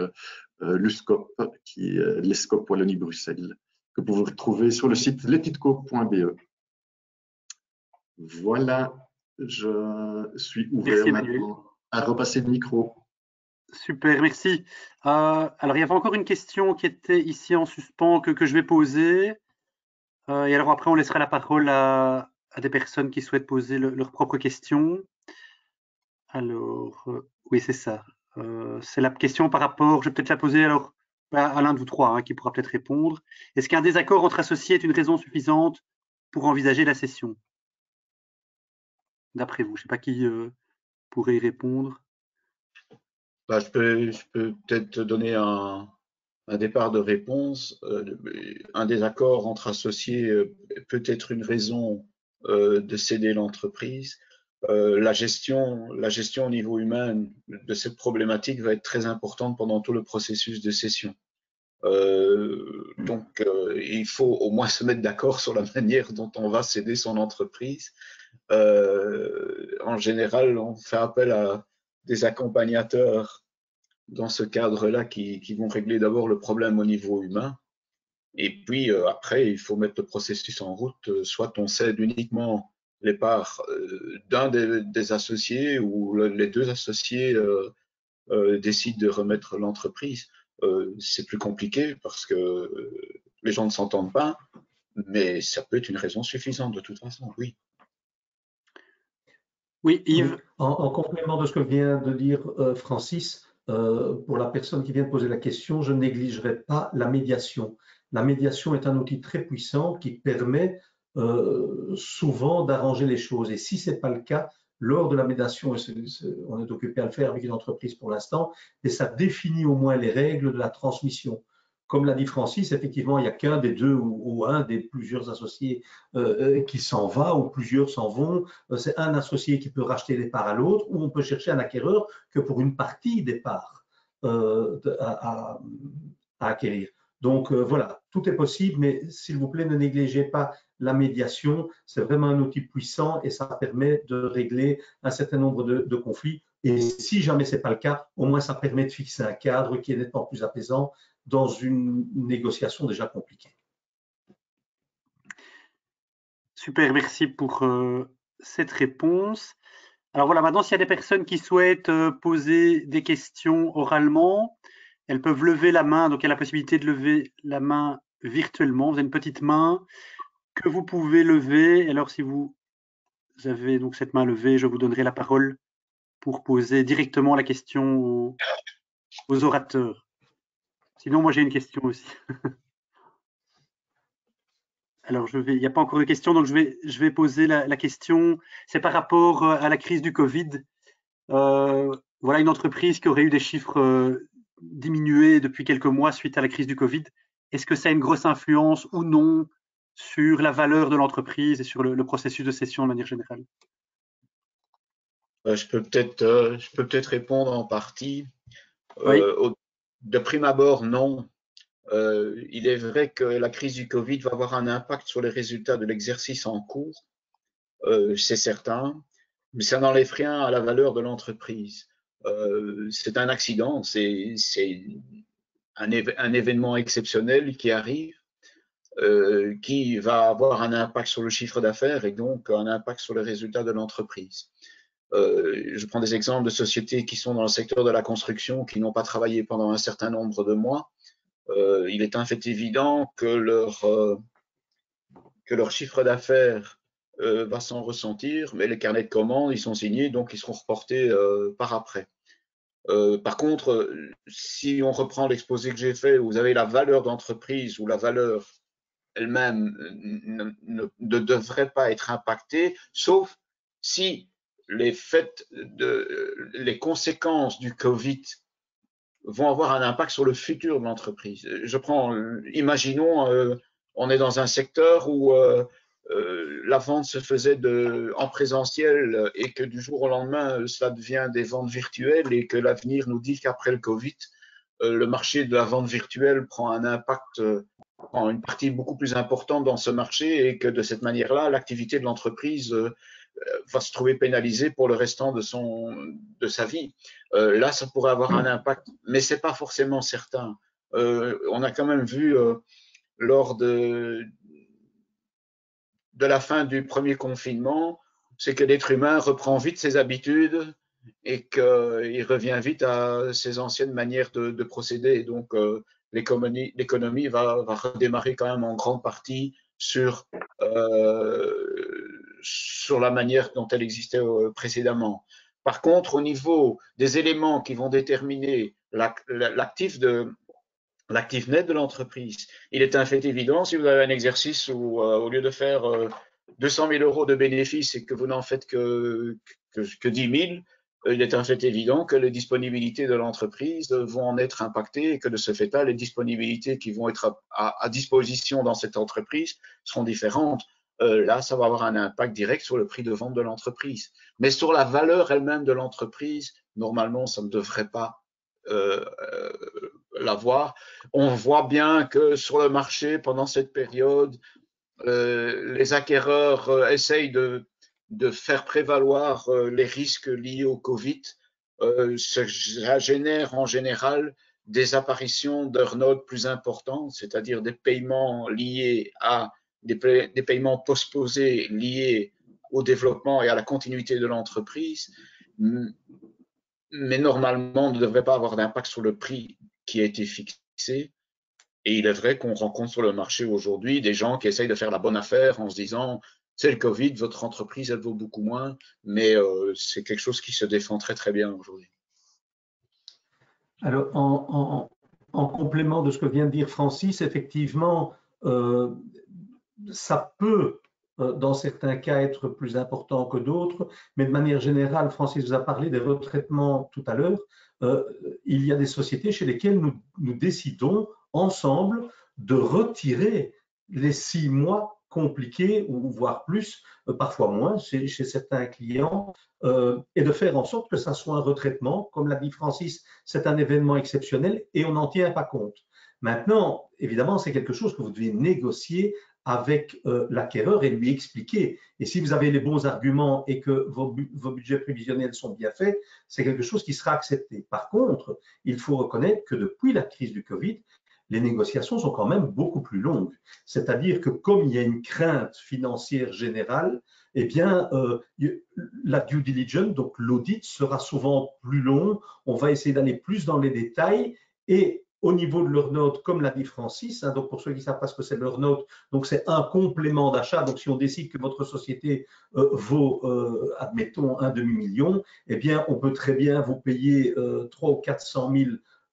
S4: l'USCOP, qui est l'ESCOP Wallonie-Bruxelles, que vous pouvez retrouver sur le site letitco.be. Voilà, je suis ouvert maintenant à repasser le micro.
S1: Super, merci. Alors, il y avait encore une question qui était ici en suspens que je vais poser. Et alors après, on laissera la parole à des personnes qui souhaitent poser leurs propres questions. Alors, oui, c'est ça. C'est la question par rapport, je vais peut-être la poser alors à l'un de vous trois qui pourra peut-être répondre. Est-ce qu'un désaccord entre associés est une raison suffisante pour envisager la cession? D'après vous, je ne sais pas qui pourrait y répondre.
S3: Bah, je peux peut-être te donner un départ de réponse. Un désaccord entre associés peut être une raison de céder l'entreprise. La gestion au niveau humain de cette problématique va être très importante pendant tout le processus de cession. Donc, il faut au moins se mettre d'accord sur la manière dont on va céder son entreprise. En général, on fait appel à des accompagnateurs dans ce cadre-là qui vont régler d'abord le problème au niveau humain. Et puis après, il faut mettre le processus en route. Soit on cède uniquement les parts d'un des associés ou les deux associés décident de remettre l'entreprise. C'est plus compliqué parce que les gens ne s'entendent pas, mais ça peut être une raison suffisante de toute façon, oui.
S1: Oui, Yves.
S2: En complément de ce que vient de dire Francis, pour la personne qui vient de poser la question, je ne négligerai pas la médiation. La médiation est un outil très puissant qui permet souvent d'arranger les choses. Et si ce n'est pas le cas, lors de la médiation, on est occupé à le faire avec une entreprise pour l'instant, et ça définit au moins les règles de la transmission. Comme l'a dit Francis, effectivement, il n'y a qu'un des deux ou un des plusieurs associés qui s'en va ou plusieurs s'en vont. C'est un associé qui peut racheter les parts à l'autre ou on peut chercher un acquéreur que pour une partie des parts à acquérir. Donc voilà, tout est possible, mais s'il vous plaît, ne négligez pas la médiation. C'est vraiment un outil puissant et ça permet de régler un certain nombre de conflits. Et si jamais ce n'est pas le cas, au moins ça permet de fixer un cadre qui est nettement plus apaisant dans une négociation déjà compliquée.
S1: Super, merci pour cette réponse. Alors voilà, maintenant, s'il y a des personnes qui souhaitent poser des questions oralement, elles peuvent lever la main. Donc, il y a la possibilité de lever la main virtuellement. Vous avez une petite main que vous pouvez lever. Et alors, si vous avez donc cette main levée, je vous donnerai la parole pour poser directement la question aux orateurs. Sinon, moi, j'ai une question aussi. Alors, il n'y a pas encore de question, donc je vais poser la question. C'est par rapport à la crise du Covid. Voilà une entreprise qui aurait eu des chiffres diminués depuis quelques mois suite à la crise du Covid. Est-ce que ça a une grosse influence ou non sur la valeur de l'entreprise et sur le processus de cession de manière générale?
S3: Je peux peut-être répondre en partie.
S1: Oui.
S3: De prime abord, non. Il est vrai que la crise du Covid va avoir un impact sur les résultats de l'exercice en cours, c'est certain, mais ça n'enlève rien à la valeur de l'entreprise. C'est un accident, c'est un événement exceptionnel qui arrive, qui va avoir un impact sur le chiffre d'affaires et donc un impact sur les résultats de l'entreprise. Je prends des exemples de sociétés qui sont dans le secteur de la construction, qui n'ont pas travaillé pendant un certain nombre de mois. Il est un fait évident que leur chiffre d'affaires va s'en ressentir, mais les carnets de commandes, ils sont signés, donc ils seront reportés par après. Par contre, si on reprend l'exposé que j'ai fait, vous avez la valeur d'entreprise ou la valeur elle-même ne devrait pas être impactée, sauf si les conséquences du Covid vont avoir un impact sur le futur de l'entreprise. Imaginons, on est dans un secteur où la vente se faisait en présentiel et que du jour au lendemain, ça devient des ventes virtuelles et que l'avenir nous dit qu'après le Covid, le marché de la vente virtuelle prend un impact, prend une partie beaucoup plus importante dans ce marché et que de cette manière-là, l'activité de l'entreprise va se trouver pénalisée pour le restant de sa vie. Là, ça pourrait avoir un impact, mais c'est pas forcément certain. On a quand même vu lors de la fin du premier confinement, c'est que l'être humain reprend vite ses habitudes et qu'il revient vite à ses anciennes manières de procéder. Donc, l'économie va redémarrer quand même en grande partie sur la manière dont elle existait précédemment. Par contre, au niveau des éléments qui vont déterminer l'actif net de l'entreprise, il est un fait évident, si vous avez un exercice où, au lieu de faire 200 000 euros de bénéfices et que vous n'en faites que 10 000, il est un fait évident que les disponibilités de l'entreprise vont en être impactées et que de ce fait-là, les disponibilités qui vont être à disposition dans cette entreprise seront différentes. Là, ça va avoir un impact direct sur le prix de vente de l'entreprise. Mais sur la valeur elle-même de l'entreprise, normalement, ça ne devrait pas l'avoir. On voit bien que sur le marché, pendant cette période, les acquéreurs essayent de faire prévaloir les risques liés au Covid. Ça génère en général des apparitions d'earn-out plus importants, c'est-à-dire des paiements liés à des paiements postposés liés au développement et à la continuité de l'entreprise, mais normalement, on ne devrait pas avoir d'impact sur le prix qui a été fixé. Et il est vrai qu'on rencontre sur le marché aujourd'hui des gens qui essayent de faire la bonne affaire en se disant c'est le Covid, votre entreprise, elle vaut beaucoup moins, mais c'est quelque chose qui se défend très très bien aujourd'hui.
S2: Alors, en complément de ce que vient de dire Francis, effectivement, ça peut, dans certains cas, être plus important que d'autres, mais de manière générale, Francis vous a parlé des retraitements tout à l'heure, il y a des sociétés chez lesquelles nous décidons ensemble de retirer les 6 mois compliqués, ou voire plus, parfois moins, chez certains clients, et de faire en sorte que ça soit un retraitement. Comme l'a dit Francis, c'est un événement exceptionnel et on n'en tient pas compte. Maintenant, évidemment, c'est quelque chose que vous devez négocier avec l'acquéreur et lui expliquer. Et si vous avez les bons arguments et que vos budgets prévisionnels sont bien faits, c'est quelque chose qui sera accepté. Par contre, il faut reconnaître que depuis la crise du Covid, les négociations sont quand même beaucoup plus longues. C'est-à-dire que comme il y a une crainte financière générale, eh bien, la due diligence, donc l'audit, sera souvent plus long. On va essayer d'aller plus dans les détails et au niveau de l'earn-out, comme l'a dit Francis, hein, donc pour ceux qui ne savent pas ce que c'est l'earn-out, donc c'est un complément d'achat. Donc si on décide que votre société vaut, admettons, un demi-million, eh bien on peut très bien vous payer 300 ou 400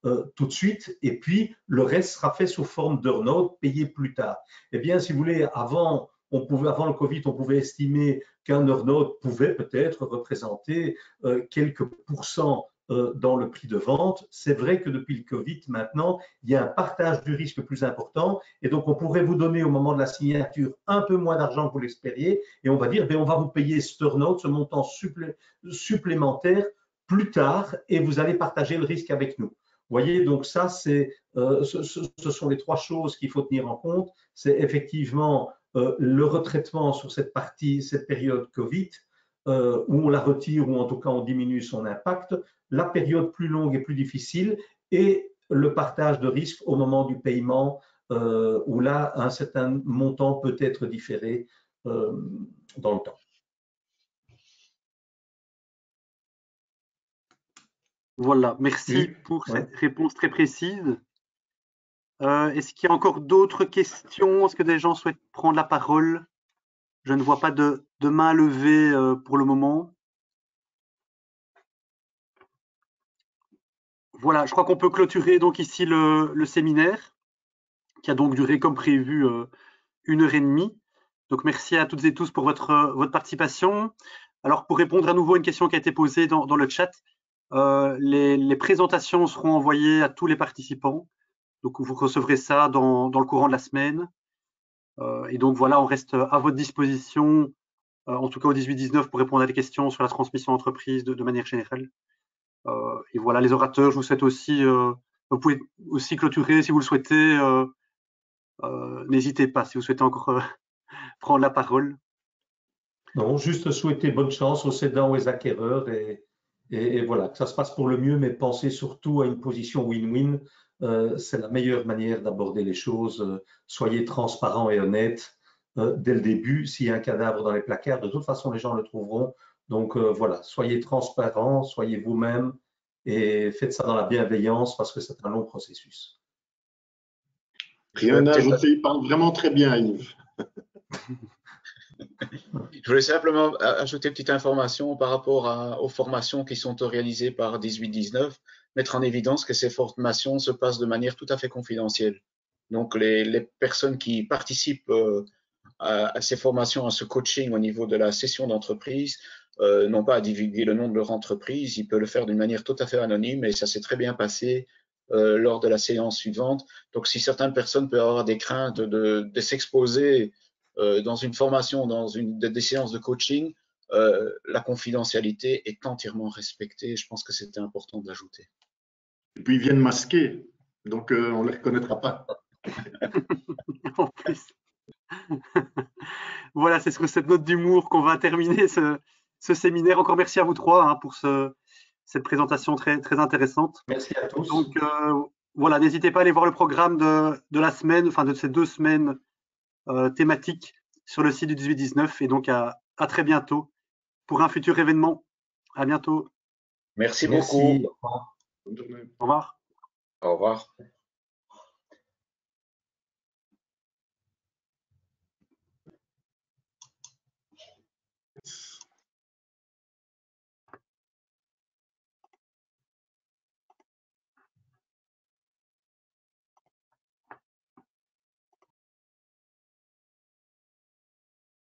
S2: 000 tout de suite, et puis le reste sera fait sous forme d'earn-out payé plus tard. Eh bien, si vous voulez, avant le Covid, on pouvait estimer qu'un earn-out pouvait peut-être représenter quelques pourcents dans le prix de vente. C'est vrai que depuis le Covid, maintenant, il y a un partage du risque plus important et donc on pourrait vous donner au moment de la signature un peu moins d'argent que vous l'espériez et on va dire, on va vous payer ce turnout, ce montant supplémentaire plus tard et vous allez partager le risque avec nous. Vous voyez, donc ça, ce sont les trois choses qu'il faut tenir en compte. C'est effectivement le retraitement sur cette période Covid, où on la retire ou en tout cas on diminue son impact, la période plus longue et plus difficile et le partage de risque au moment du paiement, où là, un certain montant peut être différé dans le temps.
S1: Voilà, merci pour cette réponse très précise. Est-ce qu'il y a encore d'autres questions? Est-ce que des gens souhaitent prendre la parole? Je ne vois pas de main levée pour le moment. Voilà, je crois qu'on peut clôturer donc ici le séminaire, qui a donc duré comme prévu 1h30. Donc merci à toutes et tous pour votre participation. Alors pour répondre à nouveau à une question qui a été posée dans le chat, les présentations seront envoyées à tous les participants. Donc vous recevrez ça dans le courant de la semaine. Et donc voilà, on reste à votre disposition, en tout cas au 18-19, pour répondre à des questions sur la transmission d'entreprise de manière générale. Et voilà, les orateurs, je vous souhaite aussi, vous pouvez aussi clôturer si vous le souhaitez. N'hésitez pas si vous souhaitez encore prendre la parole.
S2: Non, juste souhaiter bonne chance aux cédants, aux acquéreurs et voilà, que ça se passe pour le mieux, mais pensez surtout à une position win-win. C'est la meilleure manière d'aborder les choses. Soyez transparent et honnête dès le début. S'il y a un cadavre dans les placards, de toute façon, les gens le trouveront. Donc voilà, soyez transparent, soyez vous-même et faites ça dans la bienveillance parce que c'est un long processus.
S4: Rien à ajouter, il parle vraiment très bien, Yves.
S3: Je voulais simplement ajouter une petite information par rapport aux formations qui sont organisées par 18-19, mettre en évidence que ces formations se passent de manière tout à fait confidentielle. Donc, les personnes qui participent à ces formations, à ce coaching au niveau de la session d'entreprise, n'ont pas à divulguer le nom de leur entreprise. Ils peuvent le faire d'une manière tout à fait anonyme et ça s'est très bien passé lors de la séance suivante. Donc, si certaines personnes peuvent avoir des craintes de s'exposer dans une formation, dans des séances de coaching, la confidentialité est entièrement respectée. Je pense que c'était important de l'ajouter.
S4: Et puis ils viennent masquer, donc on ne les reconnaîtra pas.
S1: En plus. Voilà, c'est sur cette note d'humour qu'on va terminer ce séminaire. Encore merci à vous trois pour cette présentation très, très intéressante.
S2: Merci à tous.
S1: Donc voilà, n'hésitez pas à aller voir le programme de la semaine, enfin de ces 2 semaines thématiques sur le site du 18-19 et donc à très bientôt pour un futur événement. À bientôt.
S3: Merci beaucoup.
S2: Au revoir.
S4: Bonne journée.
S1: Au revoir.
S3: Au revoir.